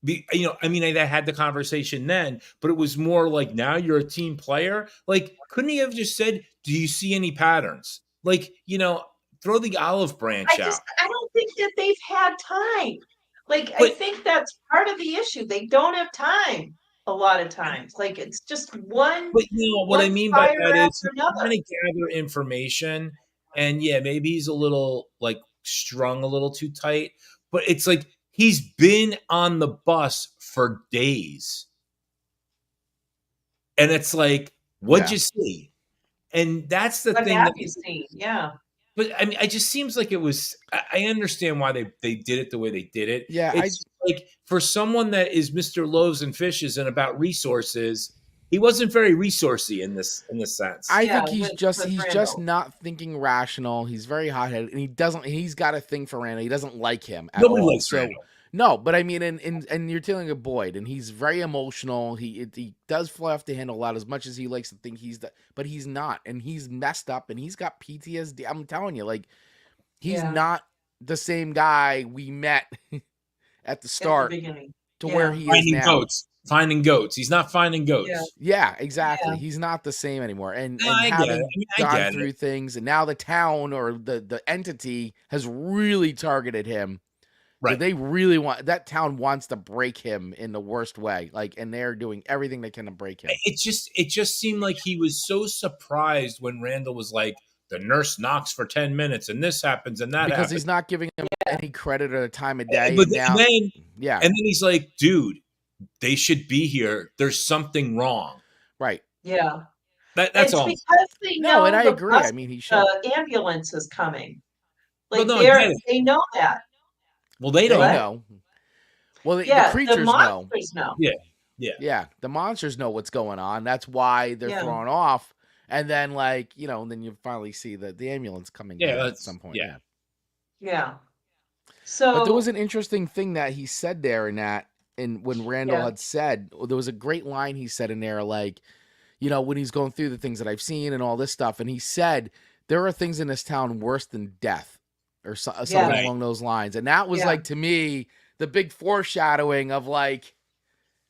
they had the conversation then, but it was more like, now you're a team player. Like, couldn't he have just said, do you see any patterns? Like, throw the olive branch out. I don't think that they've had time. Like, I think that's part of the issue. They don't have time a lot of times. Like, it's just one. But what I mean by that is he's trying to gather information, and maybe he's a little like strung a little too tight. But it's like he's been on the bus for days, and it's like, what'd you see? And that's the thing. What have you seen? Yeah. But I mean, it just seems like it was. I understand why they did it the way they did it. Yeah, it's like for someone that is Mr. Loaves and Fishes and about resources, he wasn't very resourcey in this sense. I think he's just not thinking rational. He's very hot-headed, and he's got a thing for Randall. He doesn't like him at Nobody all. likes Randall. No, but I mean, and you're dealing with Boyd, and he's very emotional. He does fly off the handle a lot, as much as he likes to think but he's not, and he's messed up, and he's got PTSD. I'm telling you, like, he's not the same guy we met at the start to where he is now. Finding goats. He's not finding goats. Yeah, exactly. He's not the same anymore. And I having gone through things, and now the town or the entity has really targeted him. Right. They really that town wants to break him in the worst way. Like, and they're doing everything they can to break him. It just seemed like he was so surprised when Randall was like, the nurse knocks for 10 minutes and this happens and that because happens. He's not giving him any credit or time of day. But and then he's like, dude, they should be here. There's something wrong. Right. Yeah. That's all. Because they know and I agree. I mean, he should. The ambulance is coming. Like, they know that. Well, they don't know. Well, the Yeah, the creatures know. monsters know. Yeah, the monsters know what's going on. That's why they're Yeah. thrown off. And then, like, then you finally see the ambulance coming in at some point. Yeah. Yeah. But there was So an interesting thing that he said there and when Randall had said, there was a great line he said in there, like, when he's going through the things that I've seen and all this stuff. And he said, there are things in this town worse than death or something along those lines. And that was like, to me, the big foreshadowing of like,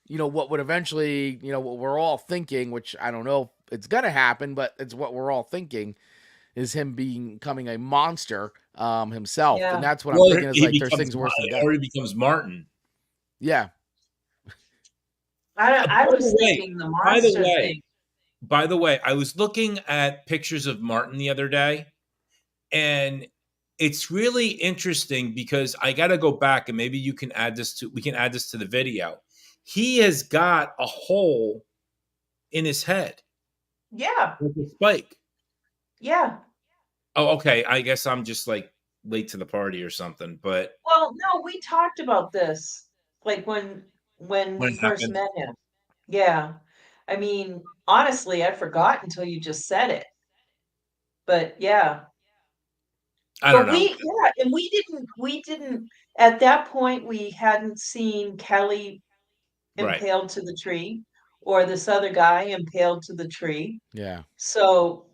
what would eventually, what we're all thinking, which I don't know if it's going to happen, but it's what we're all thinking, is him becoming a monster himself. Yeah. And that's what I'm thinking is like, there's things worse than death. Or he becomes Martin. Yeah. I was thinking the monster thing. By the way, I was looking at pictures of Martin the other day, and it's really interesting because I got to go back and maybe we can add this to the video. He has got a hole in his head. Yeah. With a spike. Yeah. Oh, okay. I guess I'm just like late to the party or something, but. Well, no, we talked about this like when we first met him. Yeah. I mean, honestly, I forgot until you just said it. But yeah. I don't know. And we didn't at that point we hadn't seen Kelly impaled to the tree or this other guy impaled to the tree. Yeah. So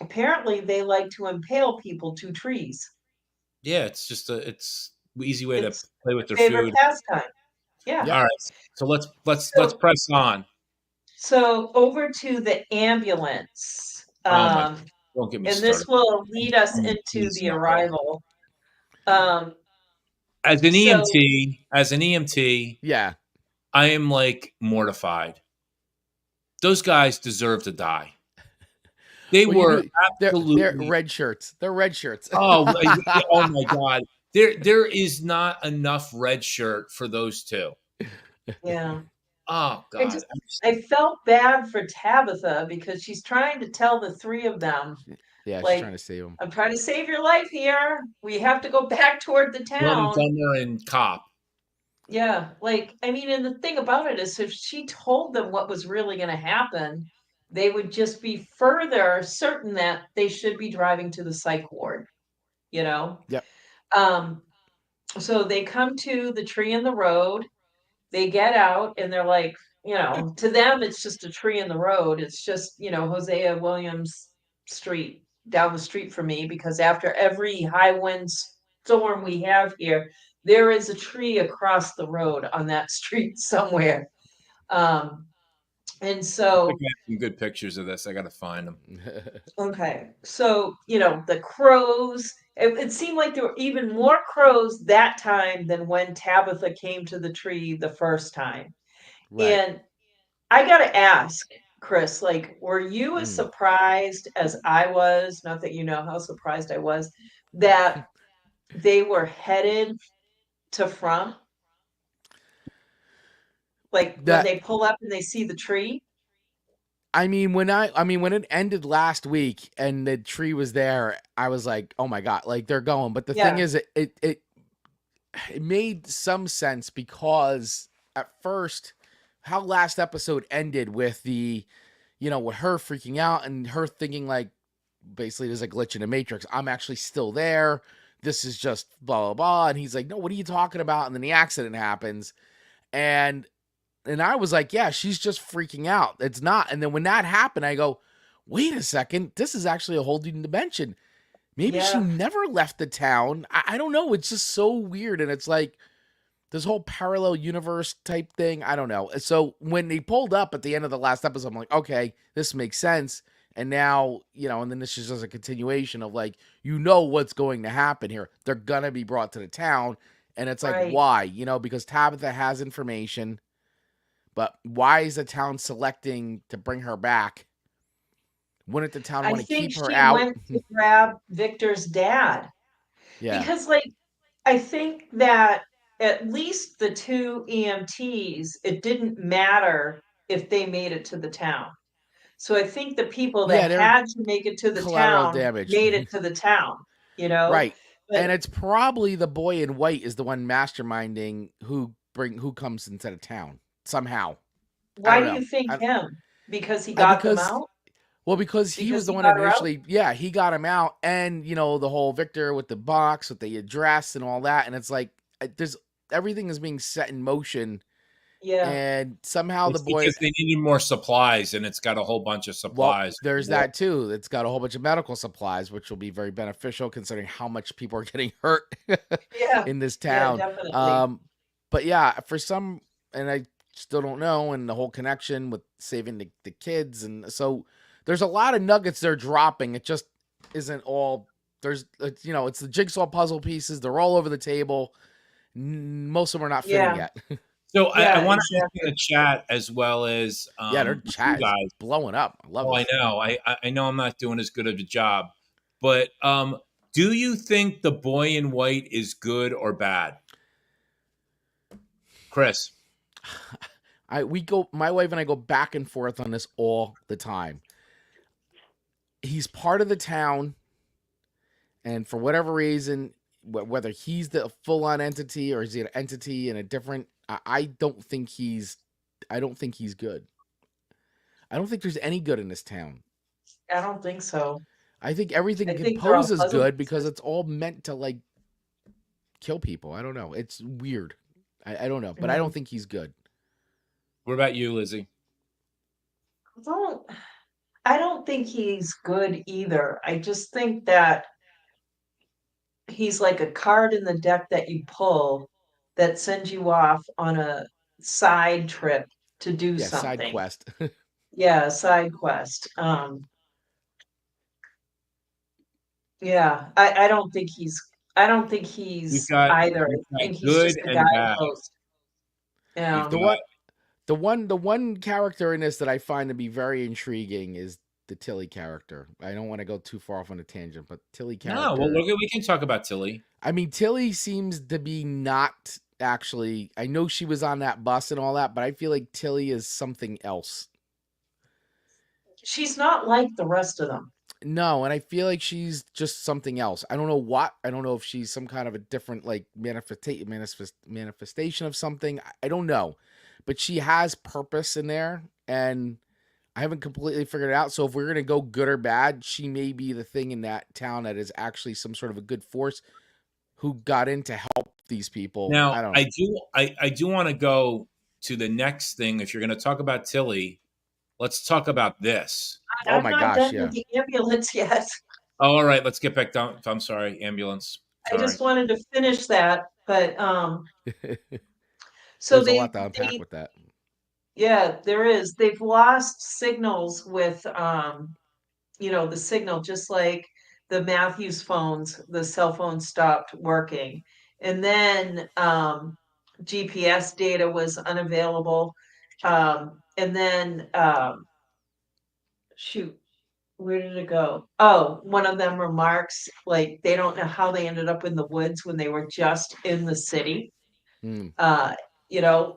apparently they like to impale people to trees. Yeah, it's just it's easy way to play with their favorite food. Pastime. Yeah. All right. So let's press on. So over to the ambulance. Don't get me and started. This will lead us into the arrival. As an EMT, yeah, I am like mortified. Those guys deserve to die. They were absolutely they're red shirts. They're red shirts. Oh my God. There is not enough red shirt for those two. Yeah. Oh God. I felt bad for Tabitha because she's trying to tell the three of them. Yeah, she's trying to save them. I'm trying to save your life here. We have to go back toward the town. And cop. Yeah, and the thing about it is if she told them what was really going to happen, they would just be further certain that they should be driving to the psych ward, Yep. So they come to the tree in the road, they get out and they're like, to them, it's just a tree in the road. It's just, Hosea Williams Street down the street from me, because after every high wind storm we have here, there is a tree across the road on that street somewhere. And so I got some good pictures of this. I got to find them. Okay. So, the crows, it seemed like there were even more crows that time than when Tabitha came to the tree the first time. Right. And I got to ask, Chris, were you as surprised as I was, not that you know how surprised I was, that they were headed to front? When they pull up and they see the tree? I mean, when it ended last week and the tree was there, I was like, oh my God, they're going. But the thing is, it made some sense because at first, how last episode ended with with her freaking out and her thinking basically there's a glitch in the Matrix. I'm actually still there. This is just blah, blah, blah. And he's like, no, what are you talking about? And then the accident happens. And I was like, yeah, she's just freaking out. It's not. And then when that happened, I go, wait a second. This is actually a whole new dimension. Maybe she never left the town. I don't know. It's just so weird. And it's like this whole parallel universe type thing. I don't know. So when they pulled up at the end of the last episode, I'm like, okay, this makes sense. And now, and then this is just a continuation of what's going to happen here. They're going to be brought to the town. And it's like, why? Because Tabitha has information. But why is the town selecting to bring her back? Wouldn't the town want to keep her out? I think she went to grab Victor's dad. Yeah. Because, I think that at least the two EMTs, it didn't matter if they made it to the town. So I think the people that had to make it to the town made it to the town, Right. and it's probably the boy in white is the one masterminding who comes into town somehow. Why do you think him? Because he got them out? Well, because he was the one got her out? initially, yeah, he got him out, and the whole Victor with the box, with the address and all that, and it's like there's everything is being set in motion, Yeah, and somehow It's the boy, because they needed more supplies, and it's got a whole bunch of supplies. there's that too. It's got a whole bunch of medical supplies, which will be very beneficial considering how much people are getting hurt in this town. Yeah, definitely. But yeah, for some, and I still don't know, and the whole connection with saving the kids, and so there's a lot of nuggets they're dropping. It just isn't all. It's the jigsaw puzzle pieces. They're all over the table. Most of them are not fitting yet. So I want to ask in the chat as well as their chat is blowing up. I love it. I know. I know I'm not doing as good of a job, but do you think the boy in white is good or bad, Chris? My wife and I go back and forth on this all the time. He's part of the town, and for whatever reason, whether he's the full-on entity or is he an entity in a different, I don't think he's good. I don't think there's any good in this town. I don't think so. I think everything he poses good because it's all meant to like kill people. I don't know. It's weird. I don't know, but I don't think he's good. What about you, Lizzie? I don't think he's good either. I just think that he's like a card in the deck that you pull that sends you off on a side trip to do something. Side quest. Yeah, side quest. Yeah, I don't think he's either. I think he's just a guidepost. Yeah. The one character in this that I find to be very intriguing is the Tilly character. I don't want to go too far off on a tangent, but Tilly character. No, well, we can talk about Tilly. I mean, Tilly seems to be not actually. I know she was on that bus and all that, but I feel like Tilly is something else. She's not like the rest of them. No, and I feel like she's just something else. I don't know what. I don't know if she's some kind of a different like manifestation of something. I don't know. But she has purpose in there, and I haven't completely figured it out. So if we're going to go good or bad, she may be the thing in that town that is actually some sort of a good force who got in to help these people. Now, I don't know. I do want to go to the next thing. If you're going to talk about Tilly, let's talk about this. I'm not done with the ambulance yet. Oh, all right. Let's get back down. I'm sorry, ambulance. Sorry. I just wanted to finish that, but so there's a lot to unpack with that. Yeah, there is. They've lost signals with the signal, just like the Matthews phones, the cell phone stopped working. And then GPS data was unavailable. And then shoot, where did it go? Oh, one of them remarks like they don't know how they ended up in the woods when they were just in the city.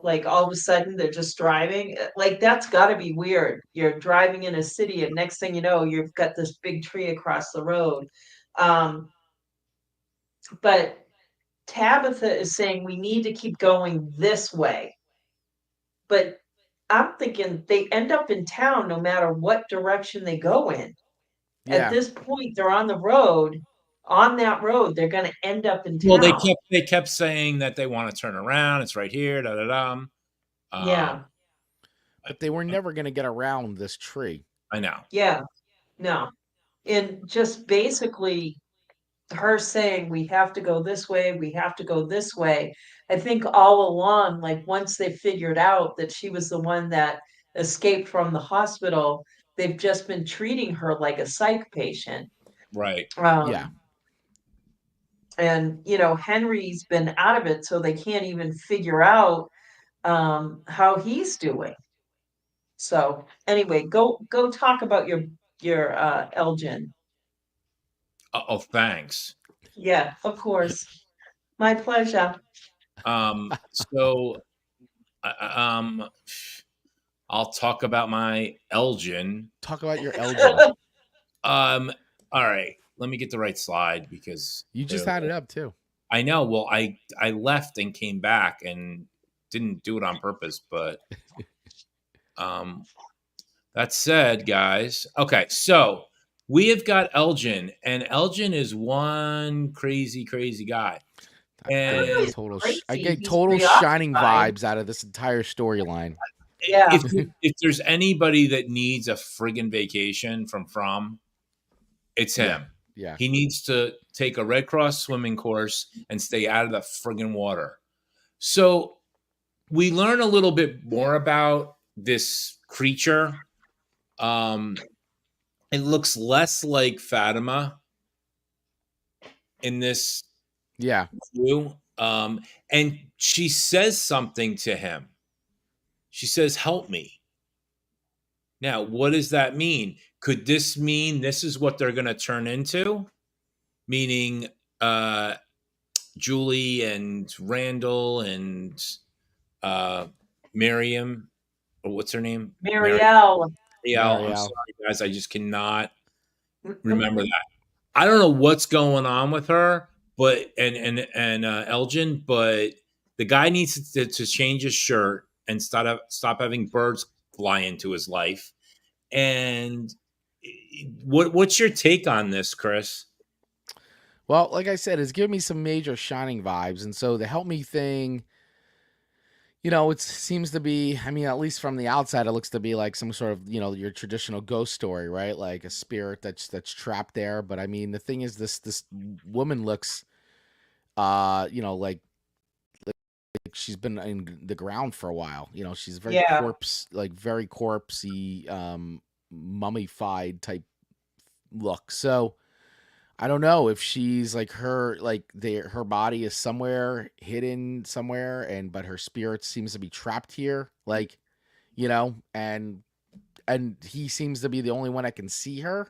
Like all of a sudden they're just driving. Like that's got to be weird. You're driving in a city, and next thing you know, you've got this big tree across the road. But Tabitha is saying we need to keep going this way. But I'm thinking they end up in town no matter what direction they go in. Yeah. At this point, they're on the road. On that road, they're going to end up in town. Well, they kept saying that they want to turn around. It's right here. Da da da. Yeah, but they were never going to get around this tree. I know. Yeah, no, and just basically her saying we have to go this way. We have to go this way. I think all along, like once they figured out that she was the one that escaped from the hospital, they've just been treating her like a psych patient. Right. Yeah. And Henry's been out of it, so they can't even figure out how he's doing. So anyway, go talk about your Elgin. Oh, thanks. Yeah, of course. My pleasure. So I'll talk about my Elgin. Talk about your Elgin. All right. let me get the right slide because You just had it up too. I know. Well, I left and came back and didn't do it on purpose, but that said, guys, okay, so we have got Elgin, and Elgin is one crazy guy. And I get total Shining vibes out of this entire storyline. Yeah. If there's anybody that needs a friggin' vacation from, it's him. Yeah. He needs to take a Red Cross swimming course and stay out of the friggin' water. So we learn a little bit more about this creature. It looks less like Fatima in this view. And she says something to him. She says, "Help me." Now, what does that mean? Could this mean this is what they're going to turn into? Meaning Julie and Randall and Miriam, or what's her name? Marielle. I'm sorry, guys. I just cannot remember that. I don't know what's going on with her, but and Elgin, but the guy needs to change his shirt and stop having birds fly into his life. And what's your take on this, Chris? Well, like I said, it's giving me some major Shining vibes, and so the help me thing, it seems to be, I mean, at least from the outside, it looks to be like some sort of, your traditional ghost story, right? Like a spirit that's trapped there. But I mean, the thing is, this woman looks, like she's been in the ground for a while. She's very very corpsey, mummified type look. So I don't know if she's like her body is somewhere hidden somewhere, but her spirit seems to be trapped here, and he seems to be the only one that can see her,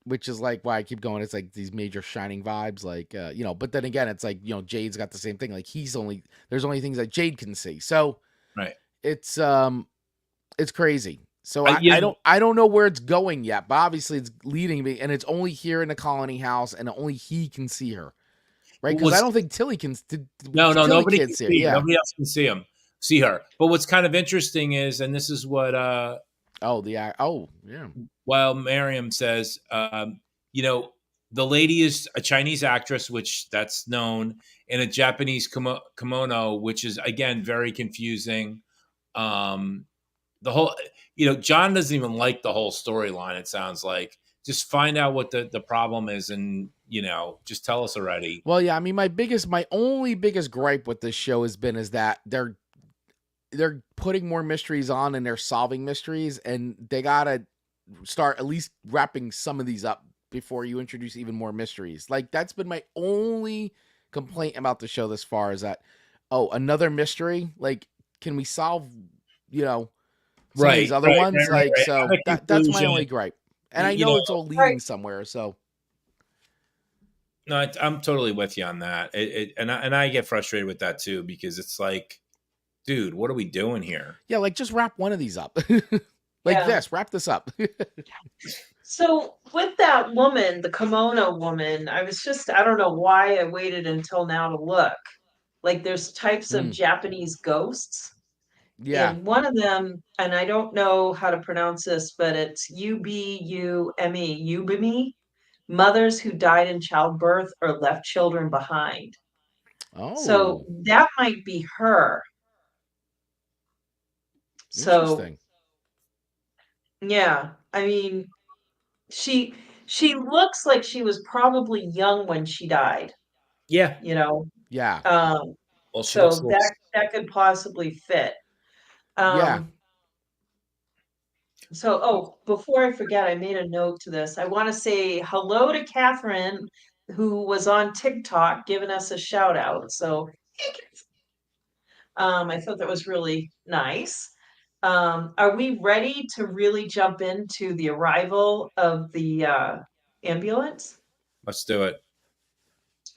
which is like why I keep going. It's like these major Shining vibes, but then again, it's like, Jade's got the same thing. Like there's only things that Jade can see. So right. It's crazy. So I don't know where it's going yet, but obviously it's leading me, and it's only here in the colony house, and only he can see her, right? Because I don't think Tilly can. Nobody can see her. Yeah. Nobody else can see her. But what's kind of interesting is, and this is what While Miriam says, the lady is a Chinese actress, which that's known, in a Japanese kimono, which is again very confusing. The whole, John doesn't even like the whole storyline. It sounds like, just find out what the problem is, and just tell us already. Well, yeah, I mean, my only biggest gripe with this show is that they're putting more mysteries on, and they're solving mysteries, and they gotta start at least wrapping some of these up before you introduce even more mysteries. Like, that's been my only complaint about the show this far, is that, another mystery. Like, can we solve, some of these other ones? Right. So that's my only gripe. And I know it's all leading somewhere. So no, I'm totally with you on that. And I get frustrated with that too, because it's like, dude, what are we doing here? Yeah, like, just wrap one of these up. Wrap this up. So with that woman, the kimono woman, I don't know why I waited until now to look. Like, there's types of Japanese ghosts. Yeah. And one of them, and I don't know how to pronounce this, but it's Ubimi, mothers who died in childbirth or left children behind. Oh. So that might be her. Interesting. Yeah, I mean, she looks like she was probably young when she died. Yeah. Yeah. Well, so that could possibly fit. Yeah. So, before I forget, I made a note to this. I want to say hello to Catherine, who was on TikTok giving us a shout out. So, I thought that was really nice. Are we ready to really jump into the arrival of the ambulance? Let's do it.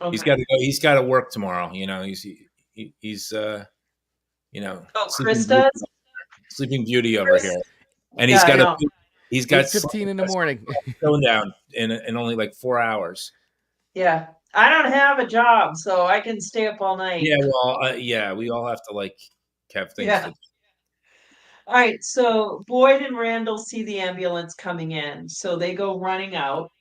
Okay. He's got to go. He's got to work tomorrow. He's Chris does? Sleeping Beauty over here, and he's got to. He's got 8:15 in the morning. going down in only like 4 hours. Yeah. I don't have a job, so I can stay up all night. Yeah, well, we all have to like have things to do. All right, so Boyd and Randall see the ambulance coming in, so they go running out.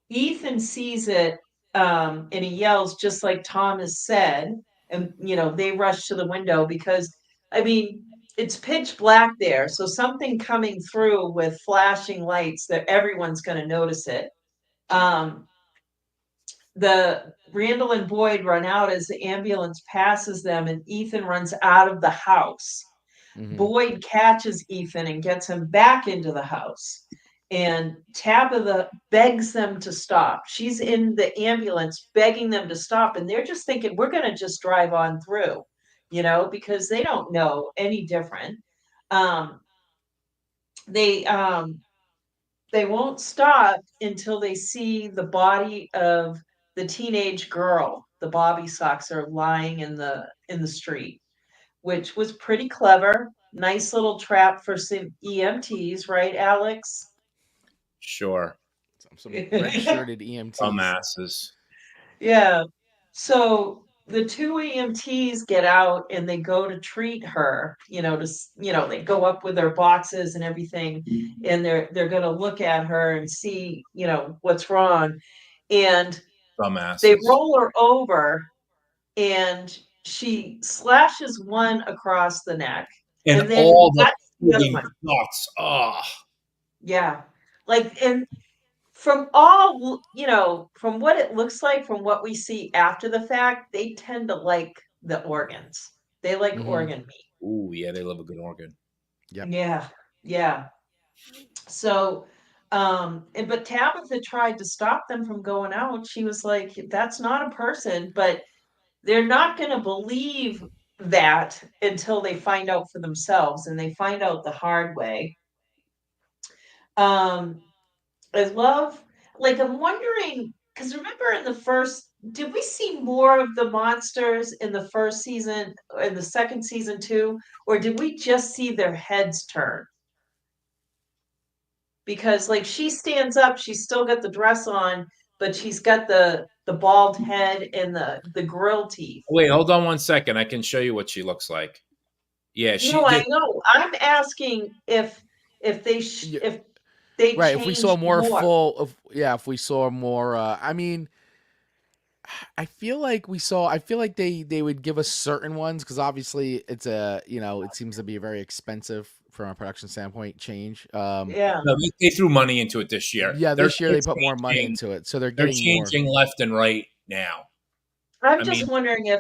Ethan sees it, and he yells just like Thomas said, and they rush to the window because, I mean, it's pitch black there, so something coming through with flashing lights that everyone's going to notice it. The Randall and Boyd run out as the ambulance passes them, and Ethan runs out of the house. Boyd catches Ethan and gets him back into the house. And Tabitha begs them to stop. She's in the ambulance begging them to stop. And they're just thinking, we're going to just drive on through, because they don't know any different. They won't stop until they see the body of the teenage girl. The bobby socks are lying in the street, which was pretty clever. Nice little trap for some EMTs, right, Alex? Sure. Some red-shirted EMTs. Dumbasses. Yeah. So the two EMTs get out and they go to treat her. They go up with their boxes and everything, and they're going to look at her and see, what's wrong. And dumbasses. They roll her over, and she slashes one across the neck. And then all the guts. Oh. Yeah. And from all, from what it looks like, from what we see after the fact, they tend to like the organs. They like organ meat. Ooh, yeah, they love a good organ. Yep. Yeah. Yeah. So, but Tabitha tried to stop them from going out. She was like, that's not a person, but they're not going to believe that until they find out for themselves, and they find out the hard way. I love, I'm wondering, because remember in the first, did we see more of the monsters in the first season, in the second season too, or did we just see their heads turn? Because she stands up, she's still got the dress on, but she's got the bald head and the grill teeth. Wait, hold on 1 second. I can show you what she looks like. Yeah, I know. I'm asking if they right. If we saw more full of, if we saw more, I mean, I feel like they would give us certain ones because obviously it's it seems to be a very expensive from a production standpoint change. No, they threw money into it this year. Yeah, this year they put more money into it, so they're changing left and right now. I'm just wondering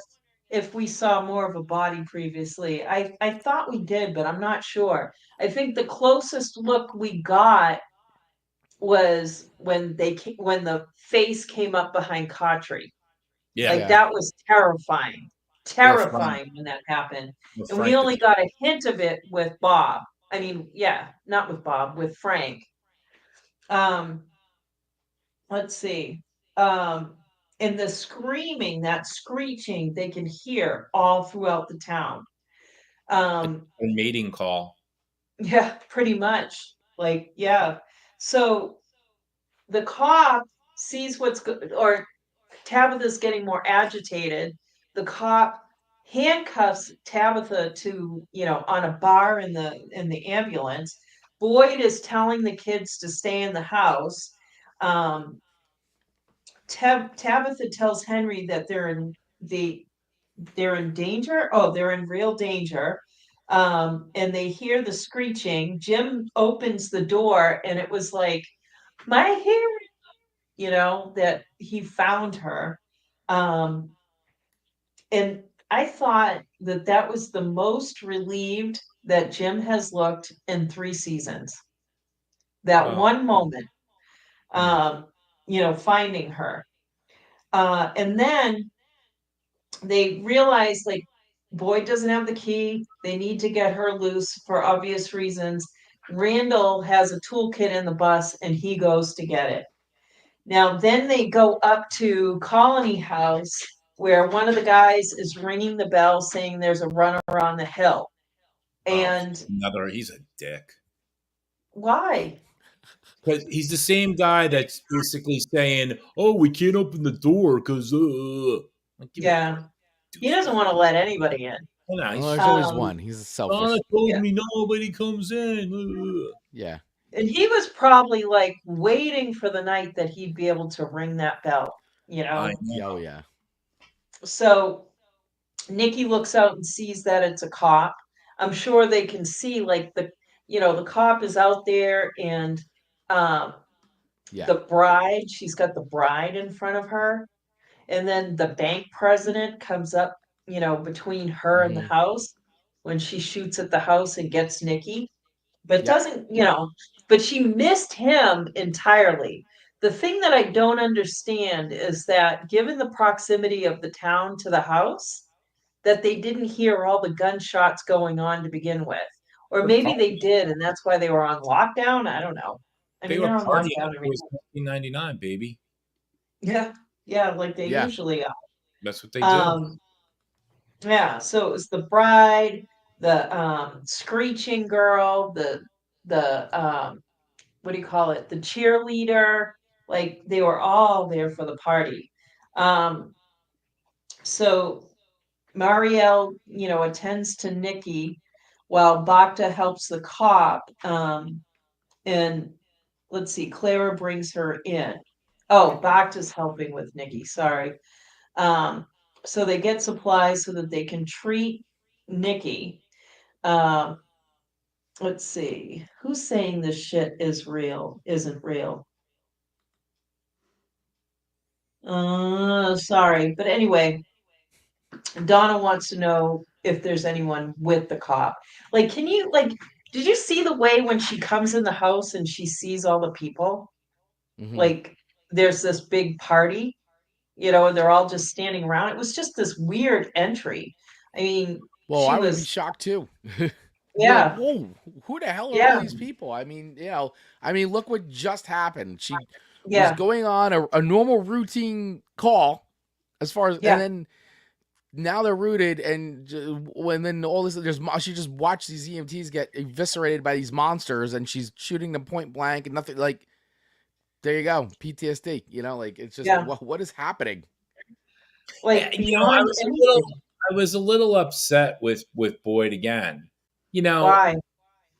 if we saw more of a body previously. I thought we did, but I'm not sure. I think the closest look we got was when the face came up behind Cautry. Yeah, that was terrifying when that happened. And we only got a hint of it with Bob. I mean, not with Bob, with Frank. Let's see. And the screaming, that screeching, they can hear all throughout the town. A mating call. Yeah, pretty much. So the cop sees what's good, or Tabitha's getting more agitated. The cop handcuffs Tabitha to, on a bar in the ambulance. Boyd is telling the kids to stay in the house. Tabitha tells Henry that they're in danger. Oh, they're in real danger. And they hear the screeching. Jim opens the door, and it was like, my hearing, that he found her. And I thought that was the most relieved that Jim has looked in 3 seasons. That one moment, finding her. And then they realize Boyd doesn't have the key. They need to get her loose for obvious reasons. Randall has a toolkit in the bus, and he goes to get it. Now, then they go up to Colony House, where one of the guys is ringing the bell saying there's a runner on the hill. And he's a dick. Why? Because he's the same guy that's basically saying, "Oh, we can't open the door because like, give me a break. He doesn't want to let anybody in. No, Well, he's there's always one. He's selfish. Donna told Yeah. me nobody comes in. Yeah. And he was probably like waiting for the night that he'd be able to ring that bell, you I know? Yeah, oh know. yeah. So Nikki looks out and sees that it's a cop. I'm sure they can see like the cop is out there and um Yeah. the bride, she's got the bride in front of her. And then the bank president comes up, between her and the Mm-hmm. house when she shoots at the house and gets Nikki. But Yep. doesn't, but she missed him entirely. The thing that I don't understand is that given the proximity of the town to the house, that they didn't hear all the gunshots going on to begin with. Or They're maybe they partying. did, and that's why they were on lockdown. I don't know. I They mean, were they're on partying. lockdown It every was 1999, baby. yeah, yeah, like they Yeah. usually are. That's what they do. Um, yeah, so it was the bride, the screeching girl, the what do you call it? The cheerleader, like they were all there for the party. Um, so Marielle, attends to Nikki while Bacta helps the cop. And let's see, Clara brings her in. Oh, Bacta's helping with Nikki, sorry. Um, so they get supplies so that they can treat Nikki. Um, let's see, who's saying this shit isn't real? Sorry, but anyway, Donna wants to know if there's anyone with the cop. Like, did you see the way when she comes in the house and she sees all the people? Mm-hmm. Like, there's this big party, and they're all just standing around. It was just this weird entry. I mean, Well, she I would be was, shocked too. Be like, yeah, whoa, who the hell are all yeah, these people? I mean, look what just happened. She was yeah, going on a normal routine call as far as, and yeah, then now they're rooted, and when then all this, she just watched these EMTs get eviscerated by these monsters, and she's shooting them point blank and nothing. Like, there you go, PTSD. Like it's just yeah. what is happening. Like I beyond was a little, anything. upset with Boyd again. Why?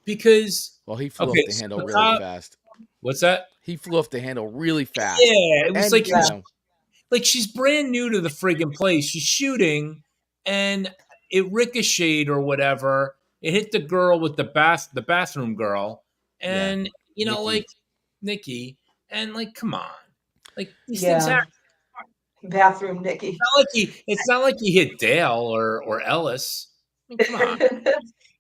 Because Well, he flew off okay, the so handle the really cop. fast. What's that? He flew off the handle really fast, Yeah, it was and like Yeah, she's brand new to the friggin' place. She's shooting, and it ricocheted or whatever. It hit the girl with the bathroom girl, yeah, and Nikki. like Nikki, and like, come on, like these things yeah. happen. Bathroom Nikki. It's not like he hit Dale or Ellis. I mean, come on.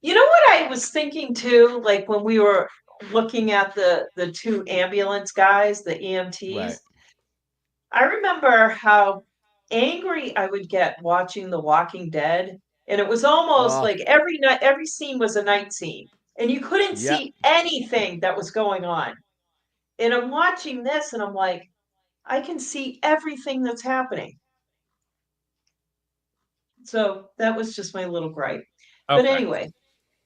You know what I was thinking too, like when we were looking at the two ambulance guys, the Right. EMTs, I remember how angry I would get watching The Walking Dead, and it was almost Oh, like every night, every scene was a night scene, and you couldn't yep. see anything that was going on. And I'm watching this, and I'm like, I can see everything that's happening. So that was just my little gripe. But Okay. anyway,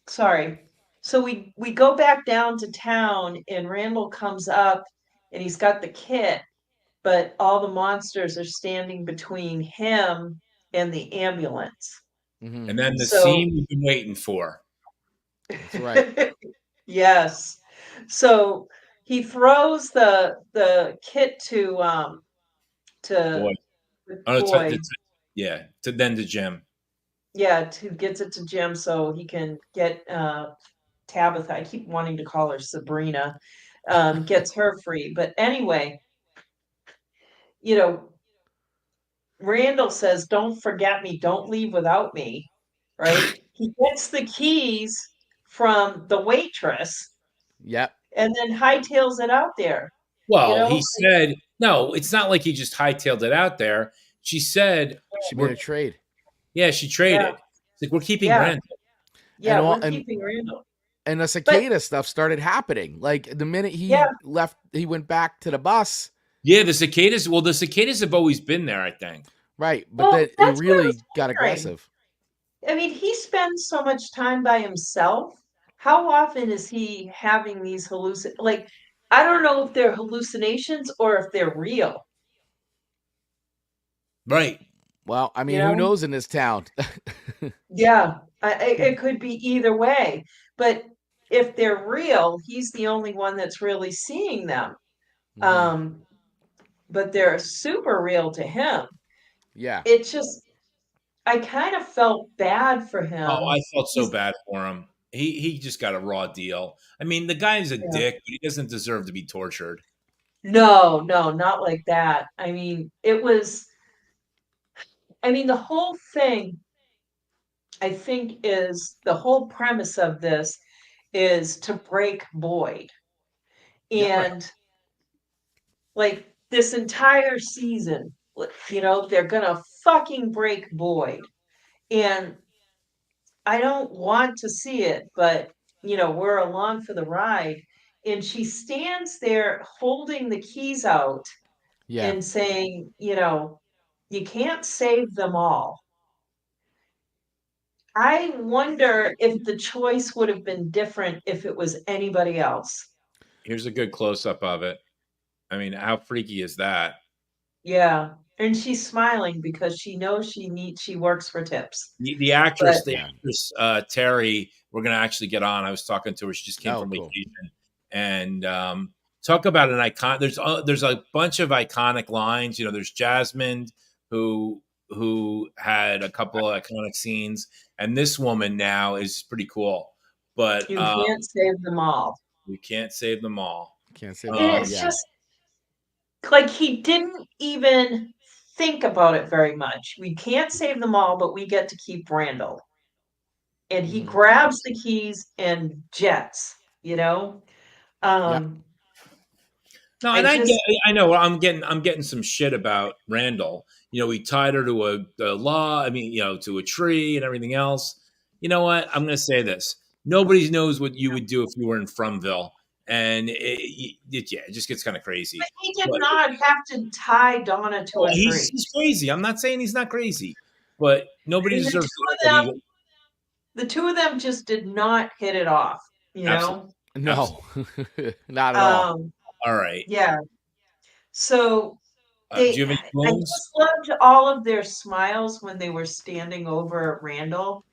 sorry. So we go back down to town and Randall comes up and he's got the kit, but all the monsters are standing between him and the ambulance. Mm-hmm. And then the So scene we've been waiting for. That's right. yes. So he throws the kit to Boy. Oh, Boy. yeah, to then the gym. Yeah, to gets it to Jim so he can get Tabitha. I keep wanting to call her Sabrina. Gets her free. But anyway, you know, Randall says, "Don't forget me. Don't leave without me." Right? He gets the keys from the waitress Yep. and then hightails it out there. You Well, he know? said, no, it's not like he just hightailed it out there. She said, She made we're, a trade, yeah, she Yeah, traded. It's like, we're keeping yeah, Randall. and yeah. all We're and keeping Randall. and the But cicada stuff started happening. Like the minute yeah, he left, he went back to the bus. Yeah, the cicadas have always been there, I think. Right, but well, then it that's what I was really got wondering. aggressive. I mean, he spends so much time by himself. How often is he having these hallucinations? Like, I don't know if they're hallucinations or if they're real. Right. Well, I You mean, who know? knows in this town? Yeah, it could be either way. But if they're real, he's the only one that's really seeing them. Hmm. Um, but they're super real to him. Yeah. It just, I kind of felt bad for Oh, him. I felt so He's, bad for him. He just got a raw deal. I mean, the guy's a yeah. dick, but he doesn't deserve to be tortured. No, no, not like that. I mean, the whole thing, I think, is the whole premise of this is to break Boyd. Yep. Right. And like this entire season, they're gonna fucking break Boyd. And I don't want to see it, but we're along for the ride. And she stands there holding the keys out Yeah. and saying, you can't save them all. I wonder if the choice would have been different if it was anybody else. Here's a good close up of it. I mean, how freaky is that? Yeah. And she's smiling because she knows she works for tips. The But actress, the Yeah. actress Terry, we're gonna actually get on. I was talking to her. She just came Oh, from cool. vacation, and talk about an icon. There's a bunch of iconic lines. You know, there's Jasmine who had a couple of iconic scenes, and this woman now is pretty cool. But you can't save them all. we can't save them all. Can't say them And all. Um, it's Yeah. just like he didn't even think about it very much. We can't save them all, but we get to keep Randall. And he Hmm. grabs the keys and jets, you know? Yep. Um, No, I and just, I know I'm getting some shit about Randall. You know, he tied her to a law. I mean, you know, to a tree and everything else. You know what? I'm going to say this: nobody knows what you would do if you were in Fromville, and yeah, it just gets kind of crazy. but he did But not have to tie Donna to oh, a tree. he's crazy. I'm not saying he's not crazy, but nobody And deserves to know what he. the two of them just did not hit it off, you Absolutely, know? No, absolutely. not at all. Um, All right. yeah. So Do you have any I wounds? just loved all of their smiles when they were standing over Randall.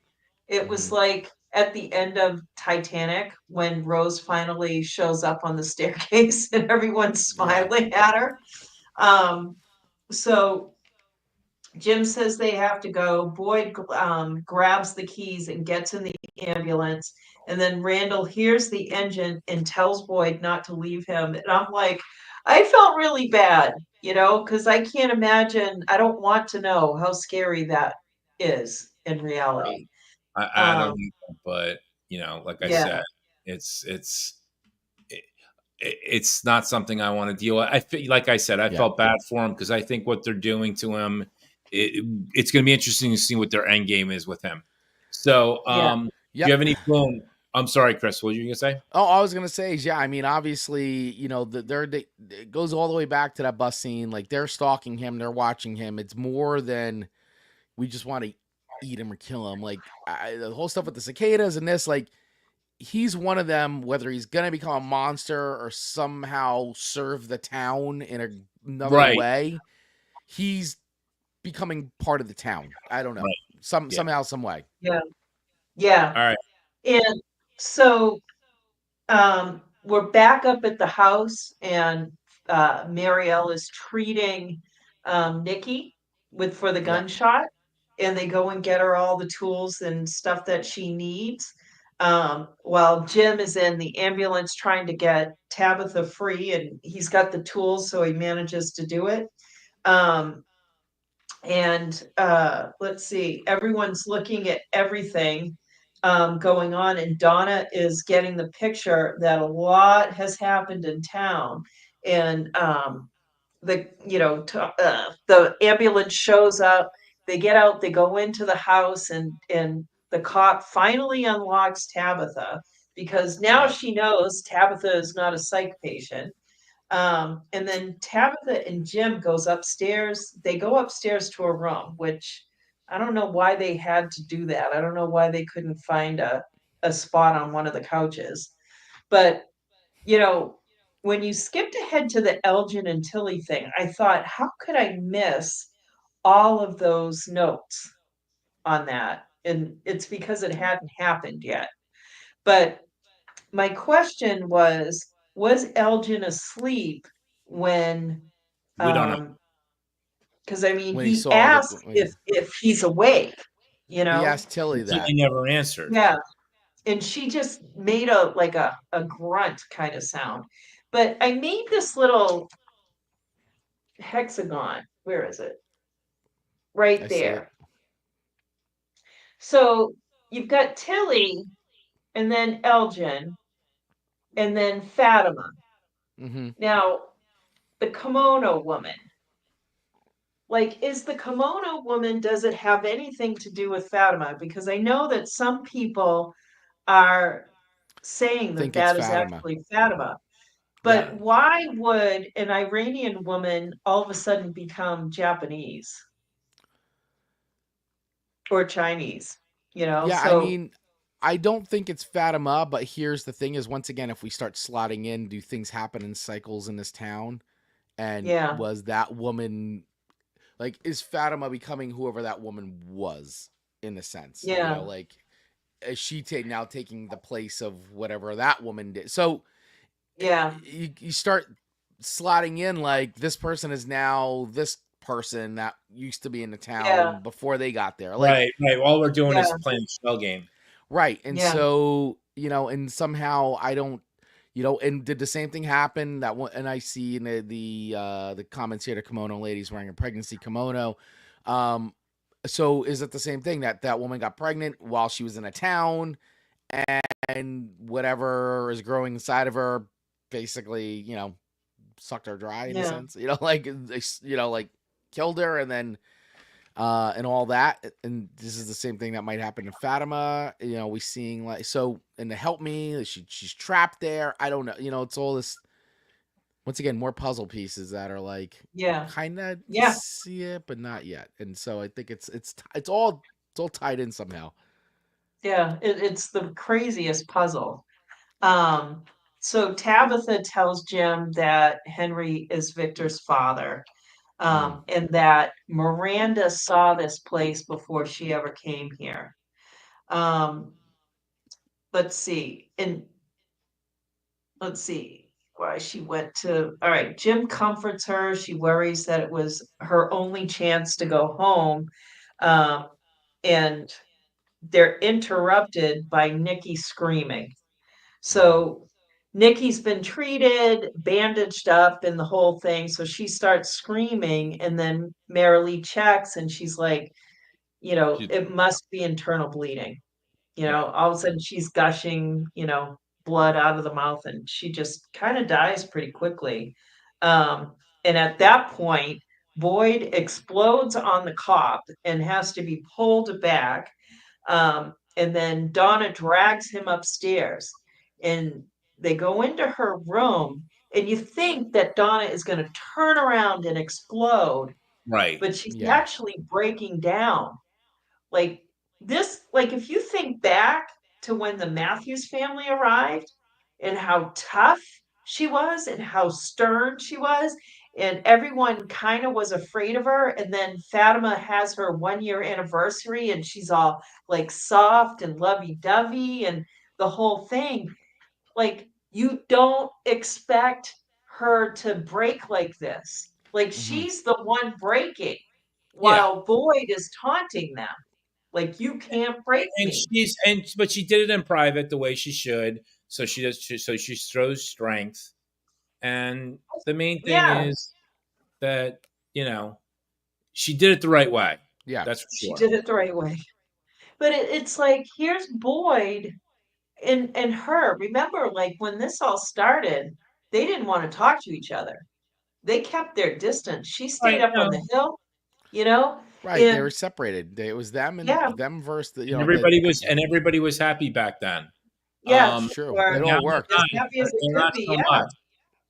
It was Hmm. like at the end of Titanic when Rose finally shows up on the staircase and everyone's Yeah. smiling at her. Um, so Jim says they have to go. Boyd grabs the keys and gets in the ambulance. And then Randall hears the engine and tells Boyd not to leave him. And I'm like, I felt really bad, because I can't imagine, I don't want to know how scary that is in reality. I don't Um, either, but you know, like I yeah, said, it's it, it's not something I want to deal with. I feel like I said, I Yeah. felt bad for him because I think what they're doing to him, it's going to be interesting to see what their end game is with him. So, yeah. do you Yep. have any? Boom. I'm sorry, Chris. What were you going to say? Oh, I was gonna say is yeah. I mean, obviously, it goes all the way back to that bus scene. Like they're stalking him, they're watching him. It's more than we just want to eat him or kill him. Like the whole stuff with the cicadas and this, like he's one of them. Whether he's gonna become a monster or somehow serve the town in another Right. way, he's becoming part of the town. I don't know, Right. Yeah. somehow, some way. Yeah, yeah. All right. And so we're back up at the house, and Marielle is treating Nikki for the Yep. gunshot, and they go and get her all the tools and stuff that she needs. While Jim is in the ambulance trying to get Tabitha free, and he's got the tools, so he manages to do it. Um, and let's see, everyone's looking at everything going on, and Donna is getting the picture that a lot has happened in town. And the ambulance shows up, they get out, they go into the house, and the cop finally unlocks Tabitha because now Right. she knows Tabitha is not a psych patient. And then Tabitha and Jim goes upstairs. They go upstairs to a room, which I don't know why they had to do that. I don't know why they couldn't find a spot on one of the couches. But, you know, when you skipped ahead to the Elgin and Tilly thing, I thought, how could I miss all of those notes on that? And it's because it hadn't happened yet. But my question was Elgin asleep when, We don't know. because I mean, When he he saw asked yeah. if he's awake, you He know? asked Tilly that. He never answered. Yeah. And she just made a grunt kind of sound. But I made this little hexagon. Where is it? Right I see it. there. So you've got Tilly and then Elgin and then Fatima. Mm-hmm. Now, the kimono woman. Like, is the kimono woman, does it have anything to do with Fatima? Because I know that some people are saying that Think it's that is Fatima. actually Fatima. Yeah. But why would an Iranian woman all of a sudden become Japanese or Chinese? Yeah, I So mean, I don't think it's Fatima, but here's the thing is once again, if we start slotting in, do things happen in cycles in this town? And yeah, was that woman like is Fatima becoming whoever that woman was in a sense? yeah, Like is she now taking the place of whatever that woman did? So yeah, you start slotting in like this person is now this person that used to be in the yeah, town before they got there. Like Right. All we're doing is yeah, playing the shell game. right. And yeah, so, and somehow I don't, and did the same thing happen that one? And I see in the comments here, the kimono lady's wearing a pregnancy kimono. So is it the same thing that woman got pregnant while she was in a town and whatever is growing inside of her basically, sucked her dry in a yeah, sense, like, like killed her and then, and all that. And this is the same thing that might happen to Fatima. We seeing like so and to help me, she's trapped there. I don't know. It's all this once again more puzzle pieces that are like yeah, kind of yeah, see it but not yet. And so I think it's all tied in somehow. yeah. It's the craziest puzzle. Um, so Tabitha tells Jim that Henry is Victor's father, Mm, and that Miranda saw this place before she ever came here. Um, let's see. And let's see why she went to. All right, Jim comforts her. She worries that it was her only chance to go home. Um, and they're interrupted by Nikki screaming. mm, So Nikki's been treated, bandaged up, and the whole thing. So she starts screaming, and then Marilee checks, and she's like, She- it must be internal bleeding. Right. All of a sudden she's gushing, blood out of the mouth, and she just kind of dies pretty quickly. And at that point, Boyd explodes on the cop and has to be pulled back. And then Donna drags him upstairs, and they go into her room. And you think that Donna is going to turn around and explode, Right. but she's yeah. actually breaking down. Like like if you think back to when the Matthews family arrived and how tough she was and how stern she was, and everyone kind of was afraid of her. And then Fatima has her 1 year anniversary and she's all like soft and lovey dovey and the whole thing. Like, you don't expect her to break like this. Like, Hmm. she's the one breaking Yeah. while Boyd is taunting them. Like, you can't break And me. but she did it in private the way she should. So so she shows strength. And the main thing Yeah, is that, you know, she did it the right way. Yeah. That's for she sure. did it the right way. But it's like, here's Boyd and her. Remember, like, when this all started, they didn't want to talk to each other. They kept their distance. She stayed Right. up on No. the hill, you know? Right, they were And separated. It was them and yeah, them versus the And everybody was happy back then. yeah, it's true. or It Now all they're as worked. not. happy as it They're could not be. so Yeah, much.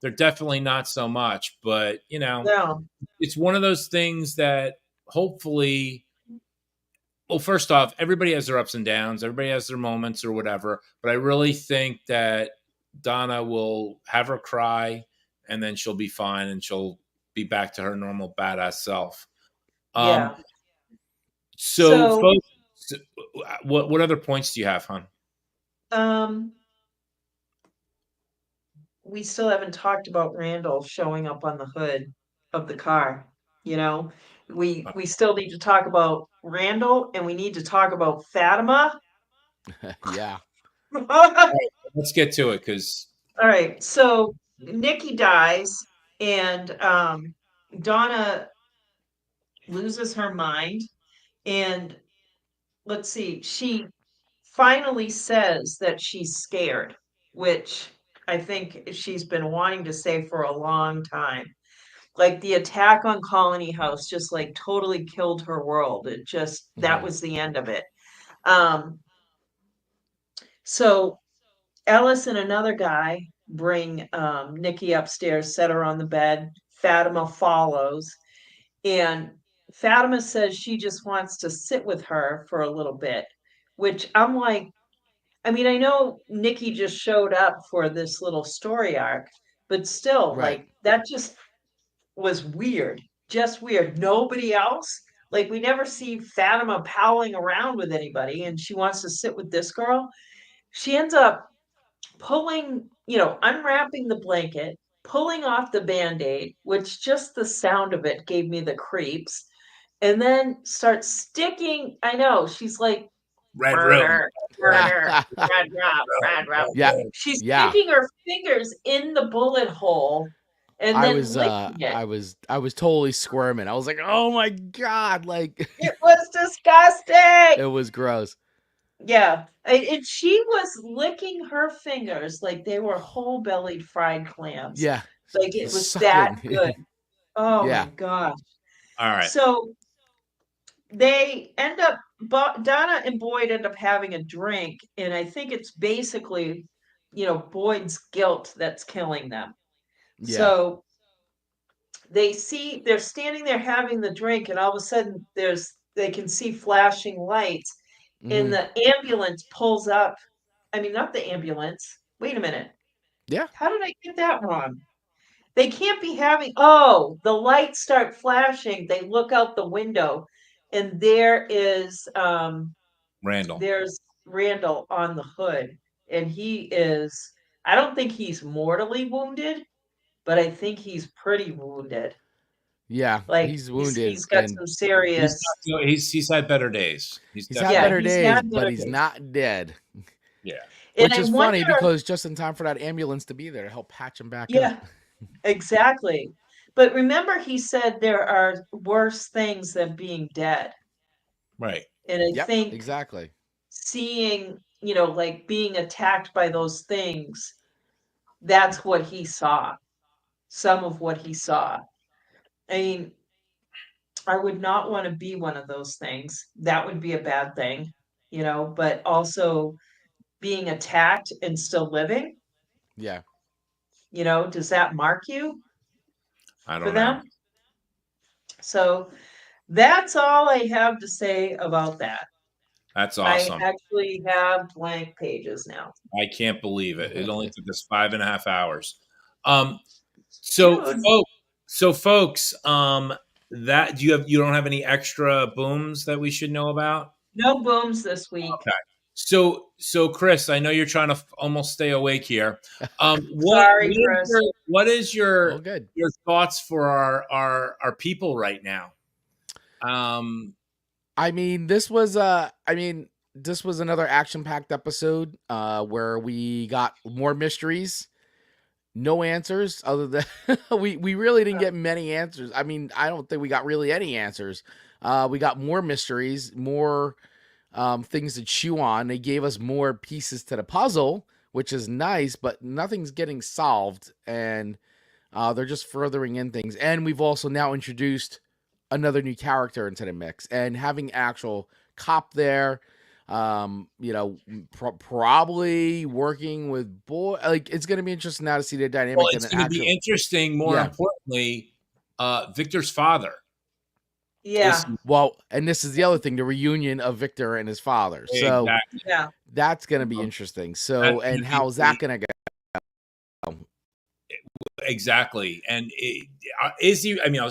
They're definitely not so much. But no, it's one of those things that hopefully, well, first off, everybody has their ups and downs, everybody has their moments or whatever. But I really think that Donna will have her cry, and then she'll be fine, and she'll be back to her normal badass self. Yeah. So, folks, what other points do you have, hon? We still haven't talked about Randall showing up on the hood of the car. You know, we still need to talk about Randall, and we need to talk about Fatima. Yeah. Let's get to it, because All right, so Nikki dies, and Donna loses her mind, and let's see, she finally says that she's scared, which I think she's been wanting to say for a long time. Like the attack on Colony House just like totally killed her world. It just, that was the end of it. So Ellis and another guy bring Nikki upstairs, set her on the bed. Fatima follows, and Fatima says she just wants to sit with her for a little bit, which I'm like, I mean, I know Nikki just showed up for this little story arc, but still, Right. like, that just was weird. Just weird. Nobody else, like, we never see Fatima palling around with anybody, and she wants to sit with this girl. She ends up pulling, unwrapping the blanket, pulling off the band-aid, which just the sound of it gave me the creeps, and then starts sticking. I know, she's like, Red Room. murder, murder, red drop, red drop. Yeah. She's Yeah. sticking her fingers in the bullet hole and then licking it. I was totally squirming. I was like, oh my God, like It was disgusting. it was gross. Yeah. And she was licking her fingers like they were whole bellied fried clams. Yeah. Like it was that good. Oh Yeah. my gosh. All right. So they end up, Donna and Boyd end up having a drink, and I think it's basically, Boyd's guilt that's killing them. Yeah. So they're standing there having the drink, and all of a sudden they can see flashing lights, and the ambulance pulls up. I mean, not the ambulance. Wait a minute. Yeah. How did I get that wrong? They can't be having, oh, the lights start flashing. They look out the window, and there is Randall. there's Randall on the hood, and I don't think he's mortally wounded, but I think he's pretty wounded. Yeah. Like He's wounded. he's got some serious. He's had better days. He's had better days, but he's not dead. Yeah. And Which is funny because just in time for that ambulance to be there to help patch him back up. Yeah, exactly. But remember, he said there are worse things than being dead. Right. And I think exactly seeing, like being attacked by those things, that's what he saw. Some of what he saw. I mean, I would not want to be one of those things. That would be a bad thing, but also being attacked and still living. Yeah. Does that mark you? I don't know. So that's all I have to say about that. That's awesome. I actually have blank pages now. I can't believe it. It only took us 5.5 hours. So folks, that you don't have any extra booms that we should know about? No booms this week. Okay. So Chris, I know you're trying to almost stay awake here. Sorry, Chris. What is your thoughts for our people right now? I mean, this was another action-packed episode where we got more mysteries, no answers other than we really didn't get many answers. I mean, I don't think we got really any answers. We got more mysteries, more things to chew on. They gave us more pieces to the puzzle, which is nice, but nothing's getting solved, and they're just furthering in things. And we've also now introduced another new character into the mix, and having actual cop there, probably working with boy. Like, it's going to be interesting now to see the dynamic. Well, it's going to be interesting. More importantly, Victor's father. Yeah. And this is the other thing, the reunion of Victor and his father. So exactly. Yeah, that's going to be interesting. So, and how's that going to go? Exactly. And is he? I mean,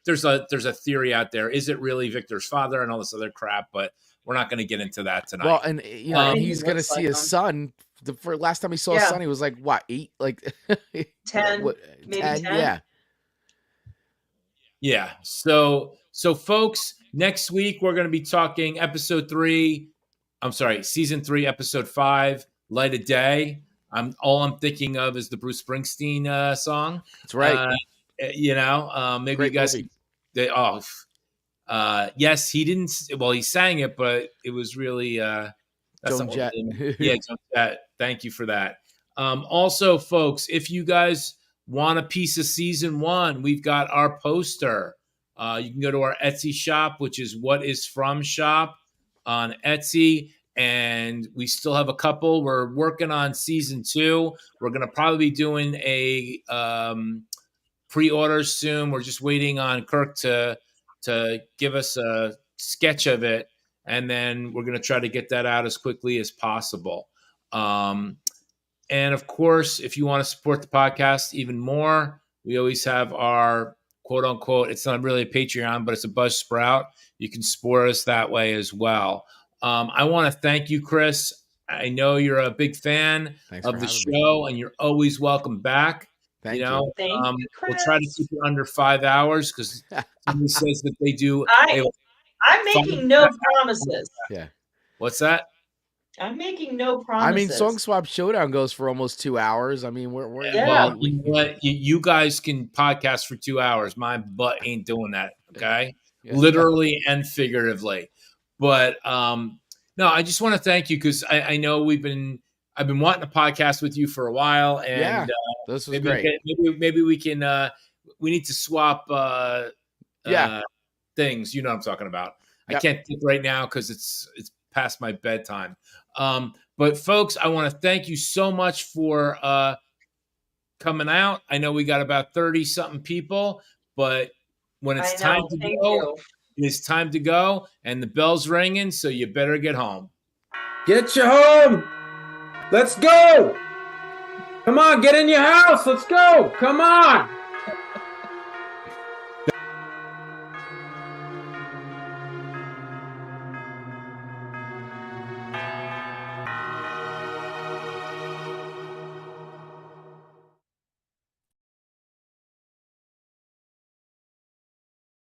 there's a theory out there. Is it really Victor's father and all this other crap? But we're not going to get into that tonight. Well, and and he's going to see his son. The last time he saw his son, he was like what, 8, like 10, maybe 10. Yeah. Yeah. So folks, next week we're going to be talking season 3, episode 5, Light of Day. All I'm thinking of is the Bruce Springsteen song. That's right. Maybe Great you guys. Yes, he didn't. Well, he sang it, but it was really. Joan Jett. Yeah, Joan Jett. Thank you for that. Also, folks, if you guys want a piece of season 1, we've got our poster. You can go to our Etsy shop, which is What Is From Shop on Etsy. And we still have a couple. We're working on season 2. We're going to probably be doing a pre-order soon. We're just waiting on Kirk to give us a sketch of it. And then we're going to try to get that out as quickly as possible. And of course, if you want to support the podcast even more, we always have our quote unquote, it's not really a Patreon, but it's a Buzzsprout. You can support us that way as well. I want to thank you, Chris. I know you're a big fan of the show, and you're always welcome back. Thank you. Thank you, Chris. We'll try to keep it under 5 hours because somebody says that they do. I'm making no promises. Yeah. What's that? I'm making no promises. I mean, Song Swap Showdown goes for almost 2 hours. I mean, we're well, you guys can podcast for 2 hours. My butt ain't doing that. Okay, literally and figuratively. But no, I just want to thank you because I know I've been wanting to podcast with you for a while, and this was great. Maybe we can. We need to swap. Things. You know what I'm talking about. Yep. I can't think right now because it's past my bedtime. But folks, I want to thank you so much for coming out. I know we got about 30 something people, but when it's time to go. It's time to go, and the bell's ringing, so you better get home. Get you home. Let's go. Come on, get in your house. Let's go. Come on.